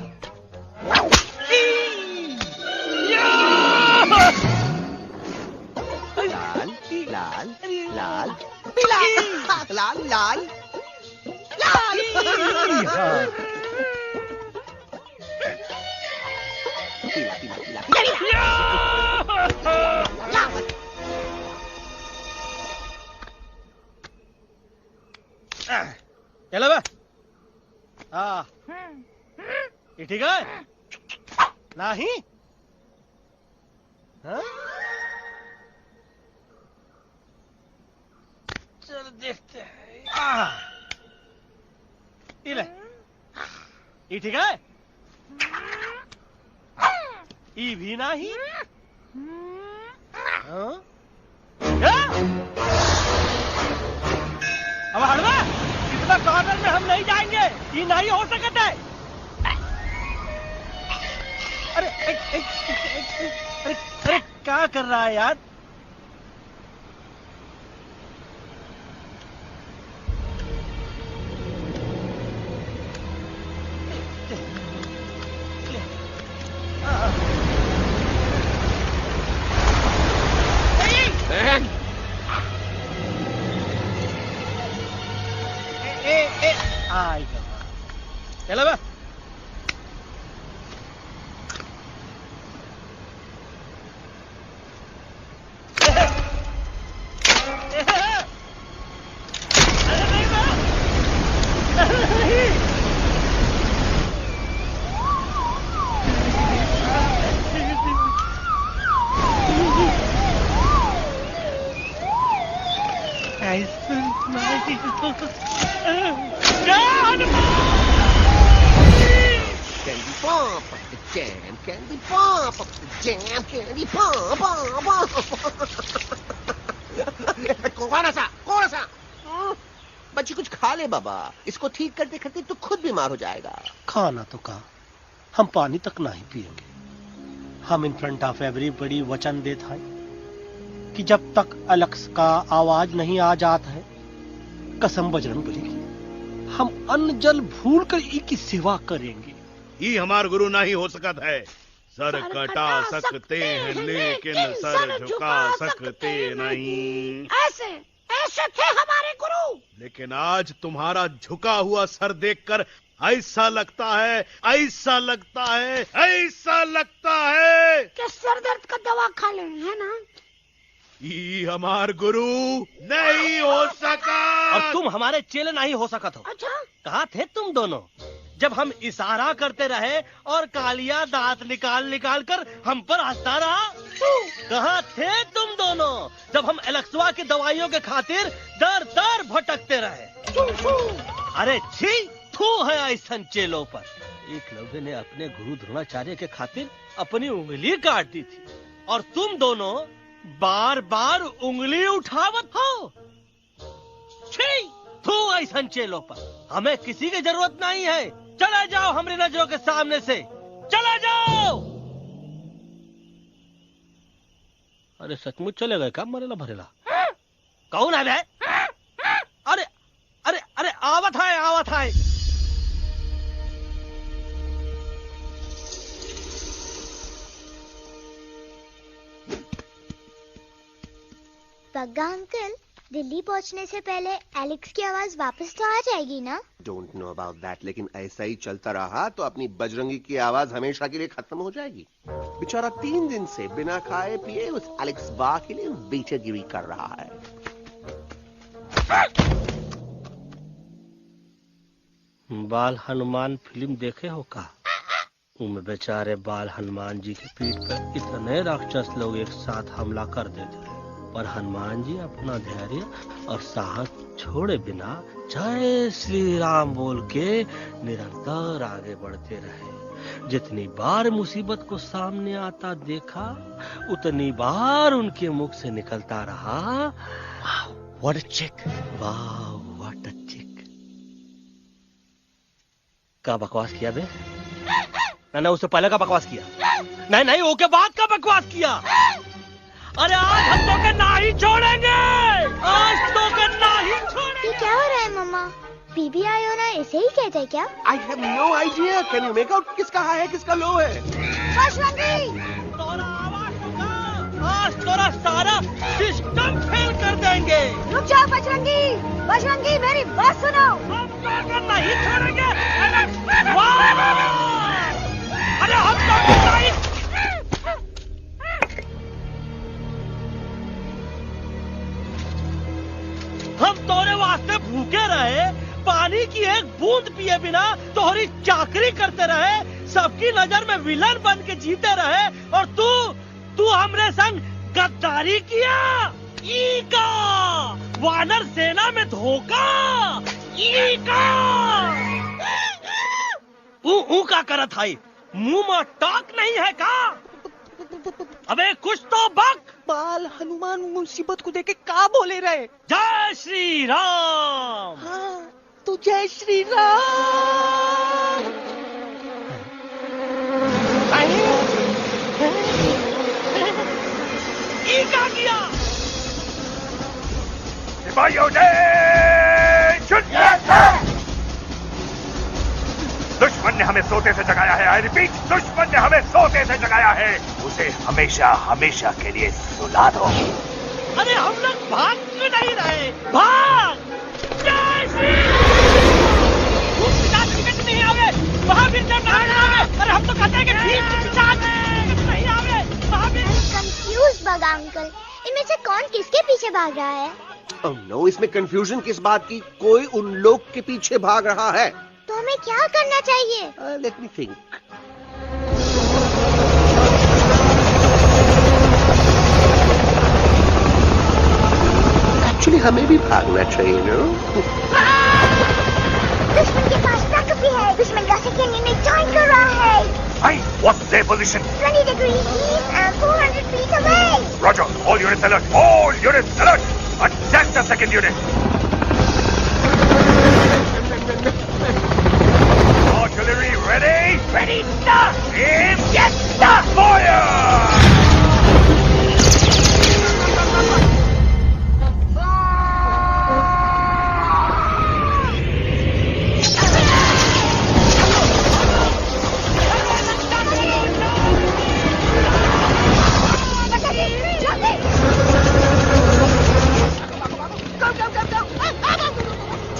लाल लाल लाल पीला, लाल लाल लाल। पीला पीला पीला पीला। चलो बा। हाँ, ये ठीक है? नहीं? हाँ? चल देखते हैं। ये ठीक है? ये भी नहीं? हाँ? अब हड़वा, इतना कॉर्नर में हम नहीं जाएंगे, ये नहीं हो सकता है। अरे अरे क्या कर रहा है यार? चलो बा। Candy pop up the jam, candy pop up the jam, candy pop कौन सा? बच्ची कुछ खा ले बाबा, इसको ठीक करते करते तो खुद बीमार हो जाएगा। खाना तो कहा, हम पानी तक नहीं पिएंगे। हम इन फ्रंट ऑफ एवरीबॉडी वचन देता है कि जब तक एलेक्स का आवाज नहीं आ जाता है, कसम बजरंगबली की, हम अन्न जल भूल कर की सेवा करेंगे। ये हमार गुरु नहीं हो सकत है। सर कटा सकते हैं लेकिन सर झुका सकते नहीं। ऐसे ऐसे थे हमारे गुरु। लेकिन आज तुम्हारा झुका हुआ सर देखकर ऐसा लगता है कि सर दर्द का दवा खा ले, है ना? ये हमार गुरु नहीं हो सका। और तुम हमारे चेले नहीं हो सकत हो। अच्छा, कहाँ थे तुम दोनों जब हम इशारा करते रहे और कालिया दांत निकाल निकाल कर हम पर हंसता रहा? कहाँ थे तुम दोनों जब हम एलेक्सवा की दवाइयों के खातिर दर दर भटकते रहे? अरे छी, थू है ऐसा चेलों पर। एकलव्य ने अपने गुरु द्रोणाचार्य के खातिर अपनी उंगली काट दी थी और तुम दोनों बार बार उंगली उठावत हो। छी, थू ऐसा चेलों पर। हमें किसी की जरूरत नहीं है। चले जाओ हमारी नजरों के सामने से, चले जाओ। अरे सचमुच चले गए क्या? मरेला भरेला कौन है बे? अरे अरे अरे आवत है। बग्गा अंकल, दिल्ली पहुंचने से पहले एलेक्स की आवाज वापस तो आ जाएगी ना? डोंट नो अबाउट दैट, लेकिन ऐसा ही चलता रहा तो अपनी बजरंगी की आवाज हमेशा के लिए खत्म हो जाएगी। बेचारा 3 दिन से बिना खाए पिए उस एलेक्स बा के लिए बेचैगिरी कर रहा है। बाल हनुमान फिल्म देखे हो का? उनमें बेचारे बाल हनुमान जी की पीठ पर इतने राक्षस लोग एक साथ हमला कर देते हैं, पर हनुमान जी अपना धैर्य और साहस छोड़े बिना जय श्री राम बोल के निरंतर आगे बढ़ते रहे। जितनी बार मुसीबत को सामने आता देखा, उतनी बार उनके मुख से निकलता रहा, व्हाट अ चिक, वाह व्हाट अ चिक। का बकवास किया बे? ना उससे पहले का बकवास किया? नहीं उसके बाद का बकवास किया। अरे आज हम तो के नहीं छोड़ेंगे, आज तो के नहीं छोड़ेंगे। ये क्या हो रहा है मम्मा? बीबी आई हो ना, ऐसे ही कहते हैं क्या? I have no idea. Can you make out किसका हाई है किसका लो है? तोरा आवाज सुना, आज तोरा सारा सिस्टम फेल कर देंगे। रुक जाओ बजरंगी, मेरी बात सुनो। हम तो के नहीं छोड़ेंगे। अरे हम तो के नहीं। हम तोरे वास्ते भूखे रहे, पानी की एक बूंद पिए बिना तोहरी चाकरी करते रहे, सबकी नजर में विलन बन के जीते रहे, और तू हमरे संग गद्दारी किया। ईका वानर सेना में धोखा। ईका ऊ का करत है? मुंह में टाक नहीं है का? अबे कुछ तो बक। बाल हनुमान मुसीबत को देखे का बोले रहे? जय श्री राम। हाँ, तो जय श्री राम। क्या किया? सिपाहियों ने दुश्मन ने हमें सोते से जगाया है। आई रिपीट, दुश्मन ने हमें सोते से जगाया है। उसे हमेशा हमेशा के लिए सुला दो। अरे हम लोग भाग क्यों नहीं रहे? भाग! जय श्री नहीं आवे, महावीर जब नहीं आवे। अरे हम तो कहते हैं कि नहीं आवे, महावीर। कंफ्यूज बगा अंकल, इनमें से कौन किसके पीछे भाग रहा है? ओह नो, इसमें कंफ्यूजन किस बात की? कोई उन लोग के पीछे भाग रहा है। तो हमें क्या करना चाहिए? Let me think. एक्चुअली हमें भी भागना चाहिए, नो? दुश्मन के पास position. 20 degrees east and 400 feet away. Roger. All units alert. All units alert. Attack the second unit. Artillery ready? Ready, sir. Aim. Yes, sir. Fire!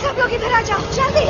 सब लोग इधर आ जाओ, जल्दी।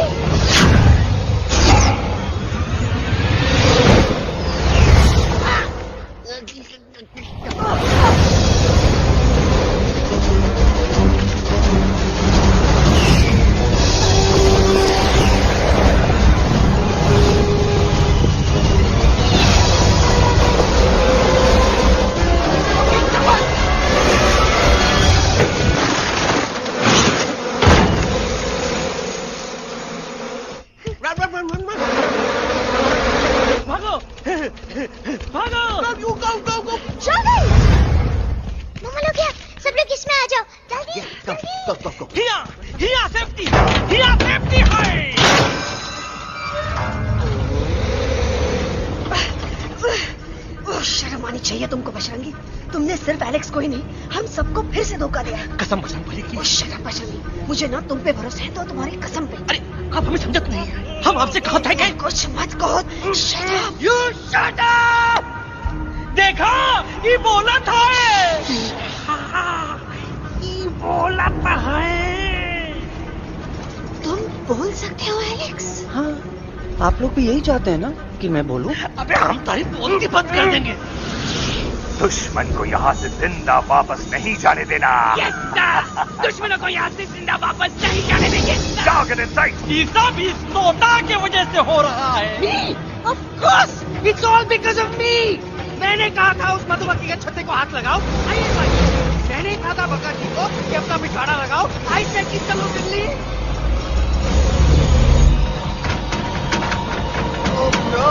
शर्म आनी चाहिए तुमको बजरंगी। तुमने सिर्फ एलेक्स को ही नहीं, हम सबको फिर से धोखा दिया। कसम बजरंगी की। शर्म बजरंगी, मुझे ना तुम पे भरोसा है तो तुम्हारी कसम पे। अरे आप हमें समझत नहीं, हम आपसे कहते हैं कुछ मत कहो। You shut up! देखा, ये बोला था। ये बोला था है। तुम बोल सकते हो एलेक्स? हाँ, आप लोग भी यही चाहते हैं ना कि मैं बोलूं? अबे हम तारी बोलती बंद कर देंगे। दुश्मन को यहाँ से जिंदा वापस नहीं जाने देना। Yes, sir! दुश्मनों को यहाँ से जिंदा वापस नहीं जाने देंगे। Target in sight. ये सब इस तोता की वजह से हो रहा है। Me? Of course! It's all because of me. मैंने कहा था उस मधुमक्खी के छत्ते को हाथ लगाओ। आइए भाई, मैंने कहा था बका जी को कि अपना पिछवाड़ा लगाओ। आई से कि चलो दिल्ली। Oh no!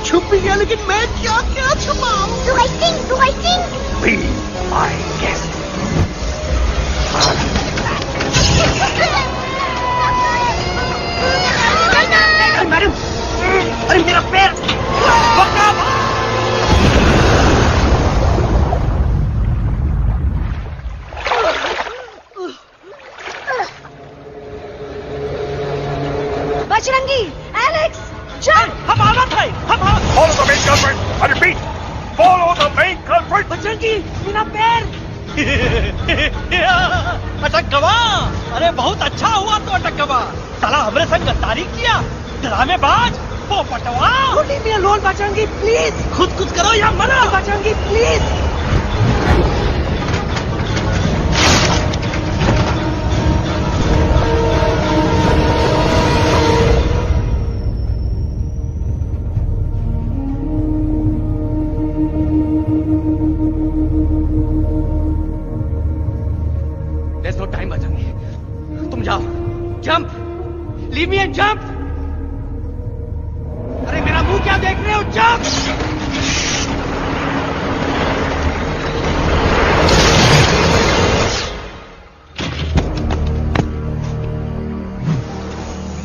छुप भी गया, लेकिन मैं क्या क्या छुपाऊं? Do I sing? Do I sing? Be my guest. Madam, अरे मेरा पैर! बजरंगी, एलेक्स, चल! हम आना था, हम Follow the main culprit. I repeat, follow the main culprit. Bajrangi, मेरा पैर! अटक-गवा! अरे बहुत अच्छा हुआ तो अटक-गवा। साला हमरे संग गद्दारी किया, ड्रामेबाज, पोपटवा। Leave me alone, Bajrangi, please. खुद कुछ करो या मरो, Bajrangi, please. There's no time, Bajrangi. तुम जाओ, jump, leave me and jump। अरे मेरा मुंह क्या देख रहे हो, jump.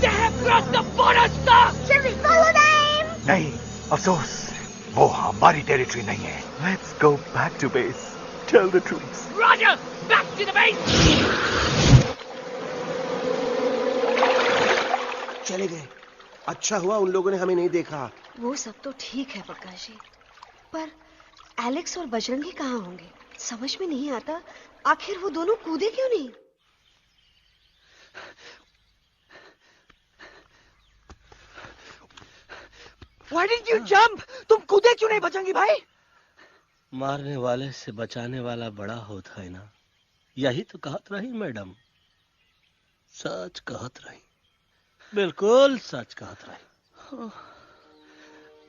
They have crossed the border, sir। Shall we follow them? नहीं, अफसोस, वो हमारी टेरिटरी नहीं है। Let's go back to base. Tell the troops. Roger, back to the base। चले गए। अच्छा हुआ उन लोगों ने हमें नहीं देखा। वो सब तो ठीक है प्रकाश जी, पर एलेक्स और बजरंगी कहाँ होंगे? समझ में नहीं आता, आखिर वो दोनों कूदे क्यों नहीं? Why didn't you jump? तुम कूदे क्यों नहीं बचेंगी भाई? मारने वाले से बचाने वाला बड़ा होता है ना, यही तो कहत रही मैडम। सच कहत रही, बिल्कुल सच कहत रही।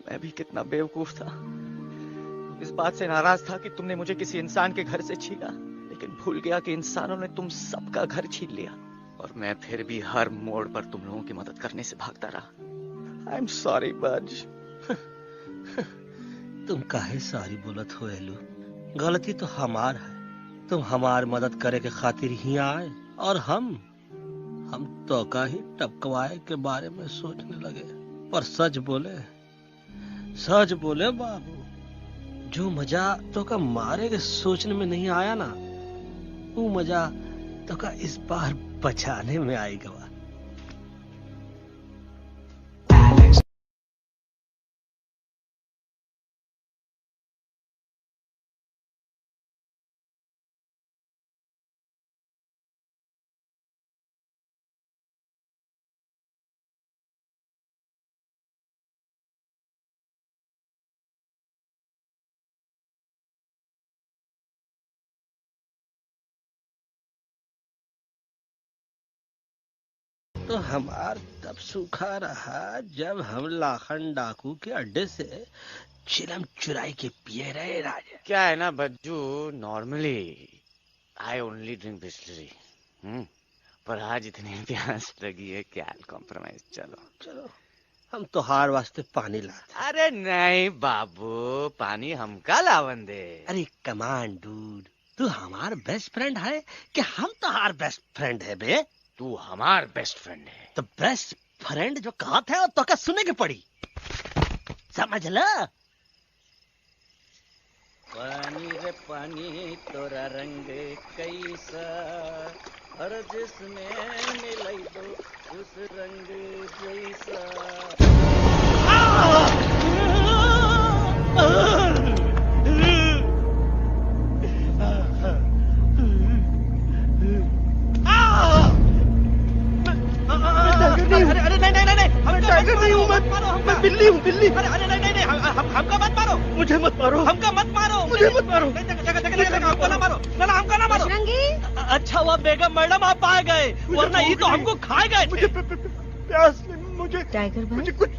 मैं भी कितना बेवकूफ था। इस बात से नाराज था कि तुमने मुझे किसी इंसान के घर से छीना, लेकिन भूल गया कि इंसानों ने तुम सबका घर छीन लिया और मैं फिर भी हर मोड़ पर तुम लोगों की मदद करने से भागता रहा। I'm sorry, बज। तुम काहे सारी बोलत हो एलू? गलती तो हमार है। तुम हमार मदद करे के खातिर ही आए और हम तो का ही टपकवाए के बारे में सोचने लगे। पर सच बोले बाबू, जो मजा तो का मारे के सोचने में नहीं आया ना, वो मजा तो का इस बार बचाने में आएगा। तो हमार तब सूखा रहा जब हम लाखन डाकू के अड्डे से चिलम चुराई के पिए रहे राजा। क्या है ना Bajju, normally I only drink Bisleri, पर आज इतनी प्यास लगी है क्या कॉम्प्रोमाइज। चलो हम तो हार वास्ते पानी लाते। अरे नहीं बाबू, पानी हमका लावन दे। अरे कमान डूड, तू हमार बेस्ट फ्रेंड है कि हम तो हार बेस्ट फ्रेंड है बे? तू हमार बेस्ट फ्रेंड है। तो बेस्ट फ्रेंड जो कहत है तो क्या सुने के पड़ी, समझ ला। पानी रे पानी तोरा रंग कैसा, हर जिसमें मिलाई दो उस रंग जैसा। अरे नहीं, हम टाइगर नहीं हूँ, मैं बिल्ली हूँ, बिल्ली। अरे नहीं, हमका मत मारो, मुझे मत मारो, हमका मत मारो, मुझे मत मारो, हमको ना मारो, ना हमका ना मारो। अच्छा हुआ बेगम मैडम आप आ गए, वरना ये तो हमको खा गए। मुझे प्यास, मुझे टाइगर भाई, मुझे कुछ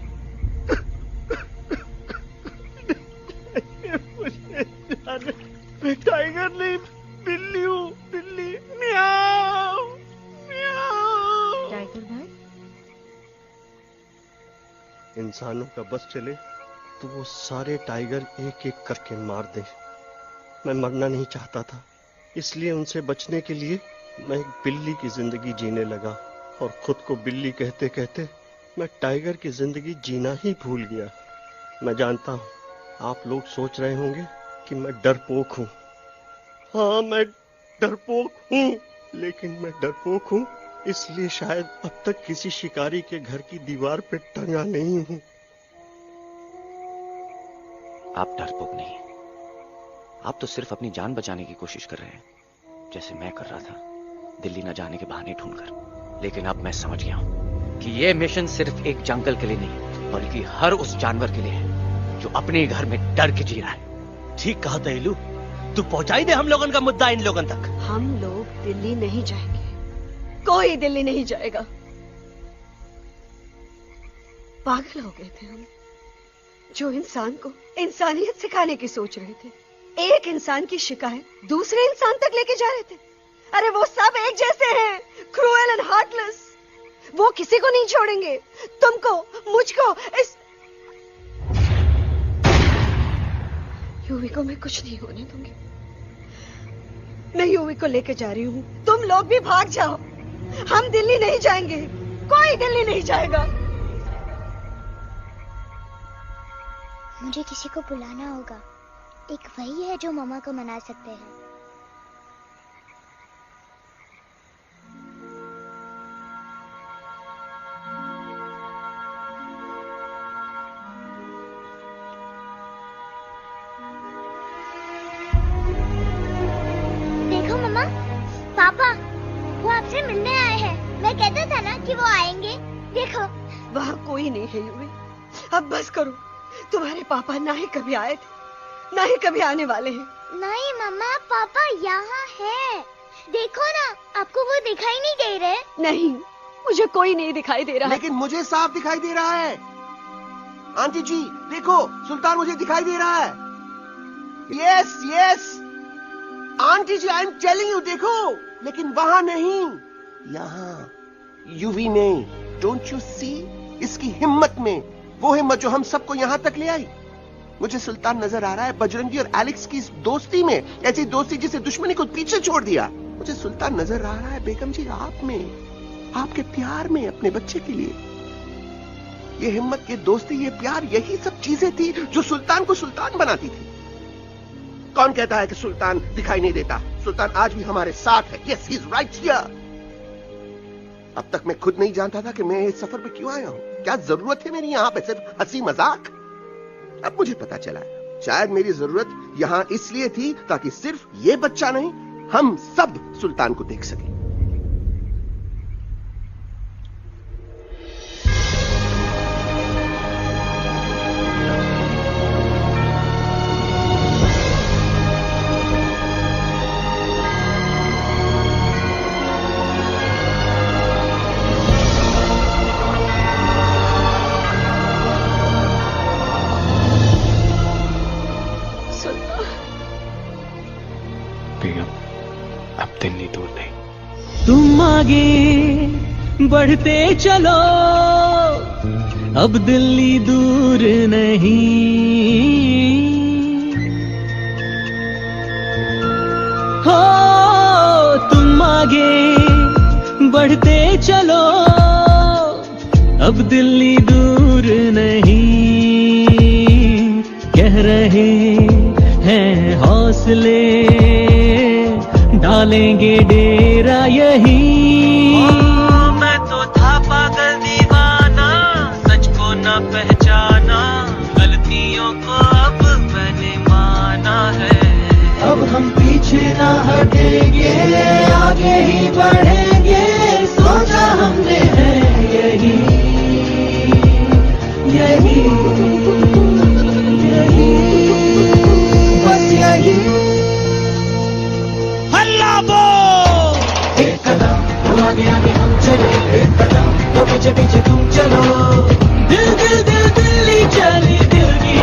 मैं टाइगर नहीं, बिल्ली हूँ, बिल्ली। म्याऊ म्याऊ। टाइगर भाई, इंसानों का बस चले तो वो सारे टाइगर एक एक करके मार दे। मैं मरना नहीं चाहता था, इसलिए उनसे बचने के लिए मैं एक बिल्ली की जिंदगी जीने लगा और खुद को बिल्ली कहते कहते मैं टाइगर की जिंदगी जीना ही भूल गया। मैं जानता हूँ आप लोग सोच रहे होंगे कि मैं डरपोक हूँ। हाँ, मैं डरपोक हूँ, लेकिन मैं डरपोक हूँ इसलिए शायद अब तक किसी शिकारी के घर की दीवार पे टंगा नहीं हूँ। आप डरपोक नहीं, आप तो सिर्फ अपनी जान बचाने की कोशिश कर रहे हैं, जैसे मैं कर रहा था दिल्ली न जाने के बहाने ढूंढकर। लेकिन अब मैं समझ गया हूं कि यह मिशन सिर्फ एक जंगल के लिए नहीं, बल्कि हर उस जानवर के लिए है जो अपने घर में डर के जी रहा है। ठीक कहा तैलू, तू पहुंचाई दे हम लोगन का मुद्दा इन लोगन तक। हम लोग दिल्ली नहीं जाएंगे, कोई दिल्ली नहीं जाएगा। पागल हो गए थे हम, जो इंसान को इंसानियत सिखाने की सोच रहे थे, एक इंसान की शिकायत दूसरे इंसान तक लेके जा रहे थे। अरे वो सब एक जैसे हैं, क्रूएल एंड हार्टलेस। वो किसी को नहीं छोड़ेंगे, तुमको, मुझको, इस यूवी को मैं कुछ नहीं होने दूंगी। मैं यूवी को लेके जा रही हूँ, तुम लोग भी भाग जाओ। हम दिल्ली नहीं जाएंगे, कोई दिल्ली नहीं जाएगा। मुझे किसी को बुलाना होगा, एक वही है जो मामा को मना सकते हैं। देखो मामा, पापा वो आपसे मिलने आए हैं। मैं वहाँ कोई नहीं है यूवी। अब बस करो। तुम्हारे पापा ना ही कभी आए थे, ना ही कभी आने वाले हैं। नहीं मम्मा, पापा यहाँ है। देखो ना, आपको वो दिखाई नहीं दे रहे? नहीं, मुझे कोई नहीं दिखाई दे रहा। लेकिन मुझे साफ दिखाई दे रहा है। आंटी जी देखो, सुल्तान मुझे दिखाई दे रहा है। Yes yes aunty ji, I am telling you, देखो। लेकिन वहां नहीं, यहाँ यूवी नहीं। Don't you see? इसकी हिम्मत में, वो हिम्मत जो हम सबको यहाँ तक ले आई। मुझे सुल्तान नजर आ रहा है बजरंगी और एलेक्स की इस दोस्ती में, ऐसी दोस्ती जिसे दुश्मनी को पीछे छोड़ दिया। मुझे सुल्तान नजर आ रहा है बेगम जी आप में, आपके प्यार में, अपने बच्चे के लिए। ये हिम्मत, ये दोस्ती, ये प्यार, यही सब चीजें थी जो सुल्तान को सुल्तान बनाती थी। कौन कहता है कि सुल्तान दिखाई नहीं देता? सुल्तान आज भी हमारे साथ है। Yes, he is right here. अब तक मैं खुद नहीं जानता था कि मैं इस सफर पे क्यों आया हूं। क्या जरूरत है मेरी यहाँ पे सिर्फ हंसी मजाक? अब मुझे पता चला है, शायद मेरी जरूरत यहाँ इसलिए थी ताकि सिर्फ ये बच्चा नहीं, हम सब सुल्तान को देख सकें। तुम आगे बढ़ते चलो, अब दिल्ली दूर नहीं। हो तुम आगे बढ़ते चलो, अब दिल्ली दूर नहीं। कह रहे हैं हौसले, डालेंगे डेरा यही। मैं तो था पागल दीवाना, सच को न पहचाना, गलतियों को अब मैंने माना है। अब हम पीछे ना हटेंगे, आगे ही बढ़ेंगे, सोचा हमने है यही यही यही, बस यही। एक कदम तो आगे आगे हम चले, एक कदम तो पीछे पीछे तुम चलो। दिल दिल दिल दिल्ली चली, दिल की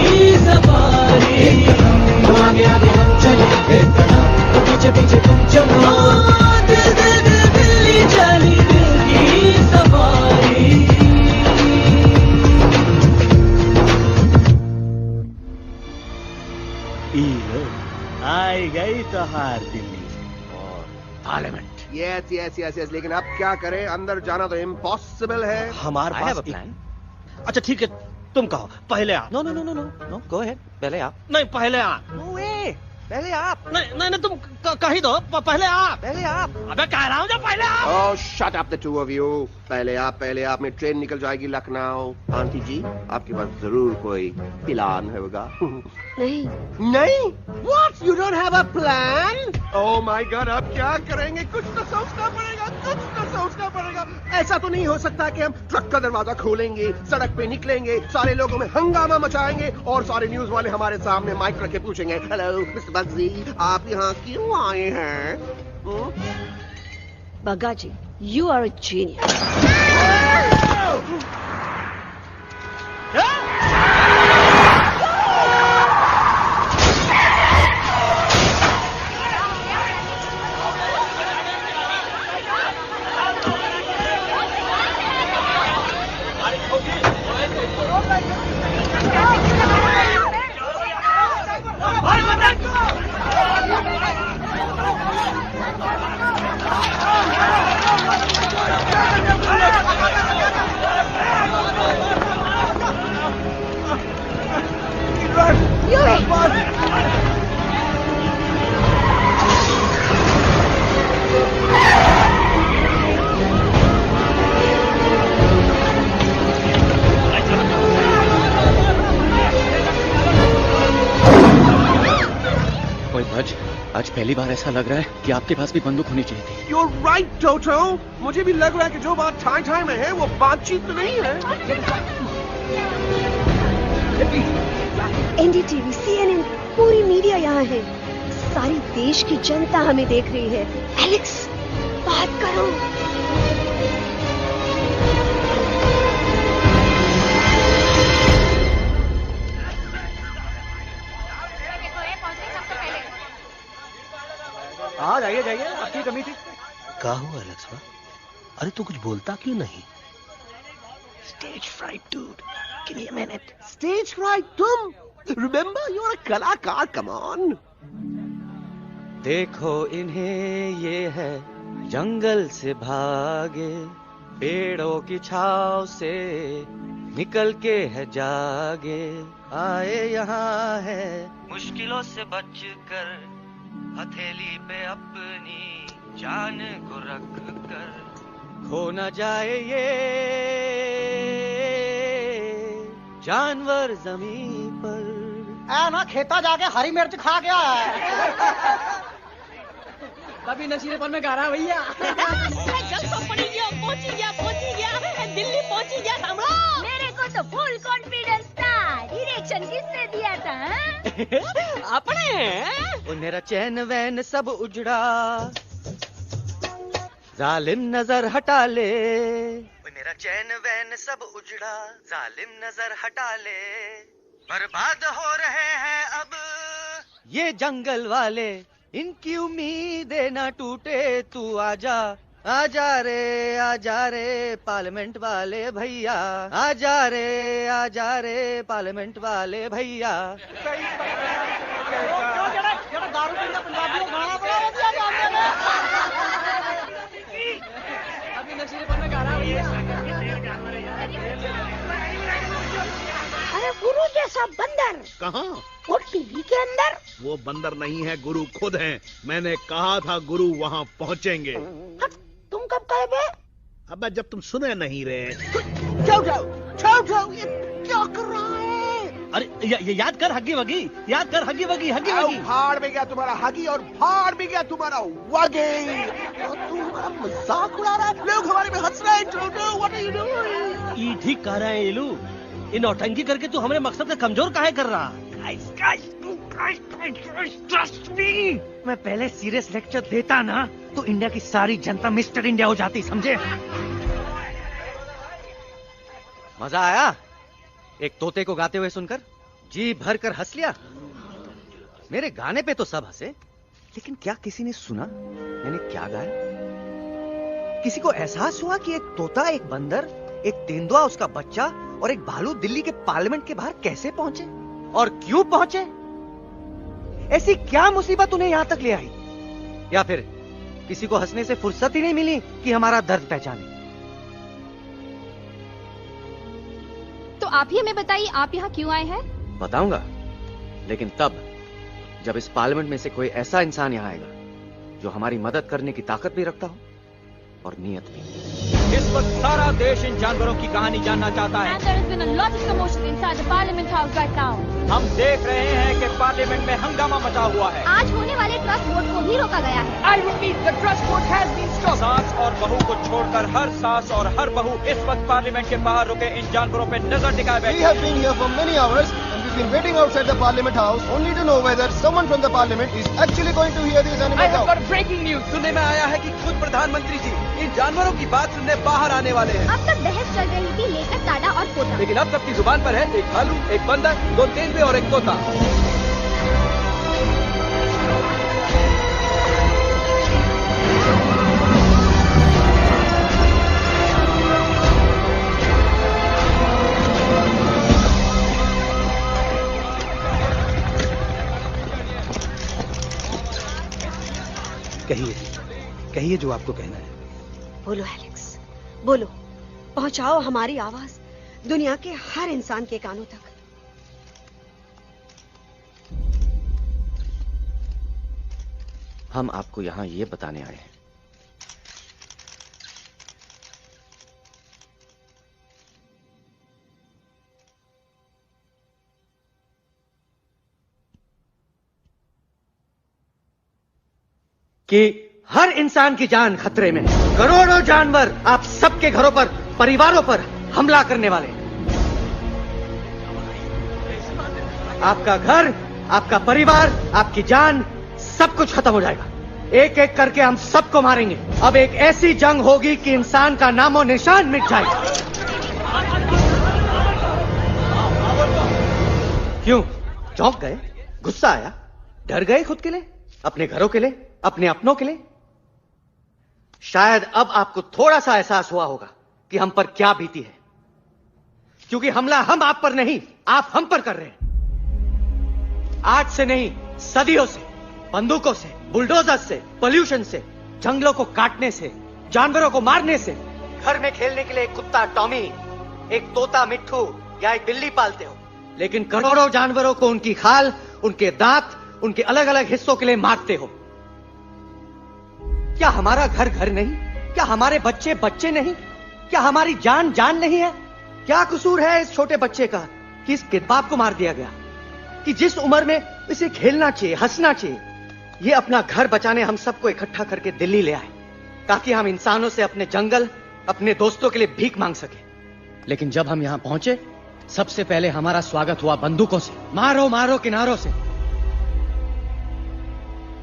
सफारी। एक कदम तो आगे आगे हम चले, एक कदम तो पीछे पीछे तुम चलो। दिल दिल दिल दिल्ली चली, दिल की सफारी। आई गई तो हार Delhi parliament. Yes yes yes yes, लेकिन अब क्या करें? अंदर जाना तो इम्पॉसिबल है। हमारे पास प्लान। अच्छा ठीक है, तुम कहो, पहले आप। No no no no no no, go ahead, पहले आप। नहीं पहले आप। नो वे, पहले आप। नहीं नहीं, तुम कही दो, पहले आप। पहले आप। अबे कह रहा हूँ, जो पहले आप। Oh shut up the two of you. पहले आप, पहले आप में ट्रेन निकल जाएगी लखनऊ। आंटी जी आपके पास जरूर कोई प्लान होगा। नहीं नहीं? What? You don't have a plan? Oh my God, अब क्या करेंगे? कुछ तो सोचना पड़ेगा, कुछ तो सोचना पड़ेगा। ऐसा तो नहीं हो सकता कि हम ट्रक का दरवाजा खोलेंगे, सड़क पे निकलेंगे, सारे लोगों में हंगामा मचाएंगे और सारे न्यूज वाले हमारे सामने माइक रख के पूछेंगे, हेलो मिस्टर बग्जी, आप यहाँ क्यों आए हैं? बग्गा जी, you are a genius. पहली बार ऐसा लग रहा है कि आपके पास भी बंदूक होनी चाहिए थी। You're right, Toto. मुझे भी लग रहा है कि जो बात ठाई में है वो बातचीत तो नहीं है। एनडीटीवी, CNN, पूरी मीडिया यहाँ है। सारी देश की जनता हमें देख रही है। एलेक्स, बात करो। हाँ जाइए जाइए, आपकी कमी थी। क्या हुआ एलेक्स? अरे तू कुछ बोलता क्यों नहीं? Stage fright, dude. Give me a minute. Stage fright, तुम? Remember, you're a कलाकार. Come on. देखो इन्हें ये है जंगल से भागे, पेड़ों की छाव से निकल के है जागे, आए यहाँ है मुश्किलों से बचकर, हथेली पे अपनी जान को रख कर, खो न जाए ये जानवर जमीन पर। ना खेता जाके हरी मिर्च खा गया है। कभी नशीलेपन में गा रहा भैया। दिल्ली पहुंची गया सामला। मेरे को तो फुल कॉन्फिडेंस था। डायरेक्शन किसने दिया था? अपने वो मेरा चैन वैन सब उजड़ा, जालिम नजर हटा ले। वो मेरा चैन वैन सब उजड़ा, जालिम नजर हटा ले। बर्बाद हो रहे हैं अब ये जंगल वाले, इनकी उम्मीदें ना टूटे, तू आजा आजा रे पार्लियामेंट वाले भैया, आजा रे पार्लियामेंट वाले भैया। अभी नशीलेपन में गा रहा भैया। अरे गुरु जैसा बंदर कहाँ? वो टीवी के अंदर। वो बंदर नहीं है, गुरु खुद हैं। मैंने कहा था गुरु वहाँ पहुँचेंगे। तुम कब कहे बे? अबे जब तुम सुने नहीं रहे। छोटो, ये क्या कर रहा है? अरे याद कर हगी वगी, याद कर हगी वगी, हगी वगी। भाड़ में गया तुम्हारा हगी और भाड़ में गया तुम्हारा वगी। और तू हमारा मजाक उड़ा रहा है। लोग हमारे में हंस रहे हैं। छोटो, what are you doing? ये ठीक कह रहे हैं इलू। इन नौटंकी करके तू हमारे मकसद का कमजोर काहे कर रहा? Trust me. मैं पहले सीरियस लेक्चर देता ना तो इंडिया की सारी जनता मिस्टर इंडिया हो जाती, समझे? मजा आया एक तोते को गाते हुए सुनकर? जी भर कर हंस लिया। मेरे गाने पे तो सब हंसे, लेकिन क्या किसी ने सुना मैंने क्या गाया? किसी को एहसास हुआ कि एक तोता, एक बंदर, एक तेंदुआ, उसका बच्चा और एक भालू दिल्ली के पार्लियामेंट के बाहर कैसे पहुंचे और क्यों पहुंचे? ऐसी क्या मुसीबत उन्हें यहां तक ले आई? या फिर किसी को हंसने से फुर्सत ही नहीं मिली कि हमारा दर्द पहचाने? तो आप ही हमें बताइए, आप यहाँ क्यों आए हैं? बताऊंगा, लेकिन तब जब इस पार्लियामेंट में से कोई ऐसा इंसान यहाँ आएगा जो हमारी मदद करने की ताकत भी रखता हो और नीयत भी। इस वक्त सारा देश इन जानवरों की कहानी जानना चाहता है। And there has been a lot of commotion inside the Parliament House right now. हम देख रहे हैं कि पार्लियामेंट में हंगामा मचा हुआ है। आज होने वाले ट्रस्ट वोट को भी रोका गया है। I repeat, the trust vote has been stopped. सास और बहू को छोड़कर हर सास और हर बहू इस वक्त पार्लियामेंट के बाहर रुके इन जानवरों पे नजर टिकाए बैठे। We have been here for many hours and we've been waiting outside the Parliament House only to know whether someone from the Parliament is actually going to hear these animals out. Breaking news सुनने में आया है कि खुद प्रधानमंत्री जी इन जानवरों की बात सुनने बाहर आने वाले हैं। अब तक बहस चल रही थी लेकर टाडा और पोता, लेकिन अब सबकी जुबान पर है एक भालू, एक बंदर, दो तेंदुए और एक तोता। कहिए जो आपको कहना है। बोलो एलेक्स, बोलो। पहुंचाओ हमारी आवाज दुनिया के हर इंसान के कानों तक। हम आपको यहाँ ये बताने आए हैं कि हर इंसान की जान खतरे में है। करोड़ों जानवर आप सबके घरों पर, परिवारों पर हमला करने वाले हैं। आपका घर, आपका परिवार, आपकी जान, सब कुछ खत्म हो जाएगा। एक एक करके हम सबको मारेंगे। अब एक ऐसी जंग होगी कि इंसान का नामो निशान मिट जाएगा। क्यों चौंक गए? गुस्सा आया? डर गए खुद के लिए, अपने घरों के लिए, अपने अपनों के लिए? शायद अब आपको थोड़ा सा एहसास हुआ होगा कि हम पर क्या बीती है, क्योंकि हमला हम आप पर नहीं, आप हम पर कर रहे हैं। आज से नहीं, सदियों से, बंदूकों से, बुलडोजर से, पोल्यूशन से, जंगलों को काटने से, जानवरों को मारने से। घर में खेलने के लिए एक कुत्ता टॉमी, एक तोता मिट्ठू या एक बिल्ली पालते हो, लेकिन करोड़ों जानवरों को उनकी खाल, उनके दांत, उनके अलग अलग हिस्सों के लिए मारते हो। क्या हमारा घर घर नहीं? क्या हमारे बच्चे बच्चे नहीं? क्या हमारी जान जान नहीं है? क्या कसूर है इस छोटे बच्चे का कि इस किडनैप को मार दिया गया, कि जिस उम्र में इसे खेलना चाहिए, हंसना चाहिए। ये अपना घर बचाने हम सबको इकट्ठा करके दिल्ली ले आए ताकि हम इंसानों से अपने जंगल, अपने दोस्तों के लिए भीख मांग सके। लेकिन जब हम यहां पहुंचे, सबसे पहले हमारा स्वागत हुआ बंदूकों से। मारो मारो किनारों से।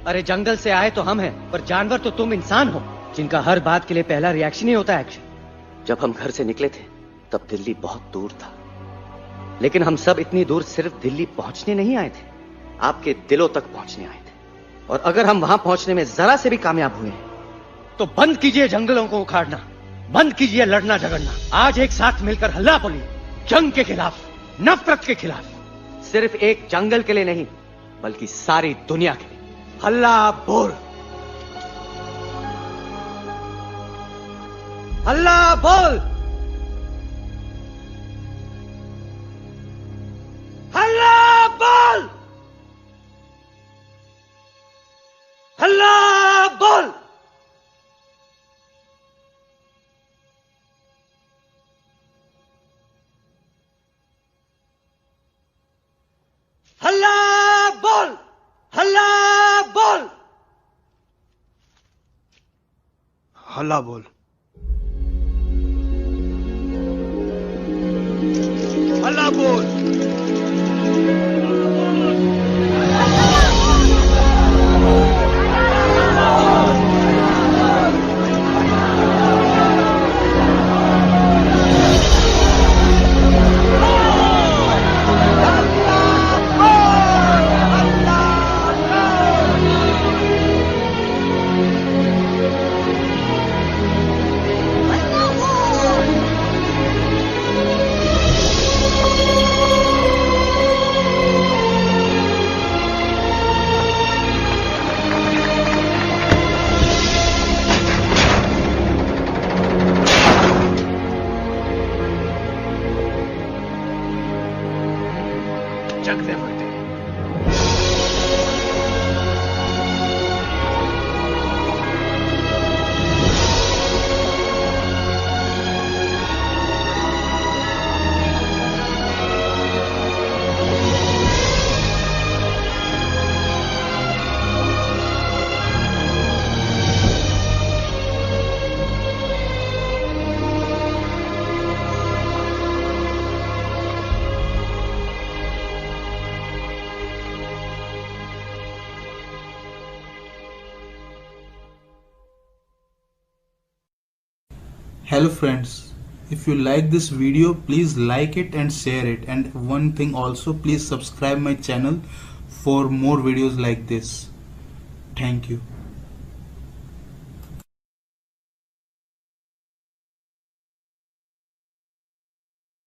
अरे जंगल से आए तो हम हैं, पर जानवर तो तुम इंसान हो, जिनका हर बात के लिए पहला रिएक्शन ही होता है एक्शन। जब हम घर से निकले थे तब दिल्ली बहुत दूर था, लेकिन हम सब इतनी दूर सिर्फ दिल्ली पहुंचने नहीं आए थे, आपके दिलों तक पहुंचने आए थे। और अगर हम वहां पहुंचने में जरा से भी कामयाब हुए तो बंद कीजिए जंगलों को उखाड़ना, बंद कीजिए लड़ना झगड़ना। आज एक साथ मिलकर हल्ला बोलिए, जंग के खिलाफ, नफरत के खिलाफ। सिर्फ एक जंगल के लिए नहीं, बल्कि सारी दुनिया के लिए। हल्ला बोल, हल्ला बोल, हल्ला बोल, हल्ला बोल। हल्ला बोल, हल्ला बोल, हल्ला बोल, हल्ला बोल। जगते बढ़ते हैं। Hello friends, if you like this video, please like it and share it, and one thing also, please subscribe my channel for more videos like this. Thank you.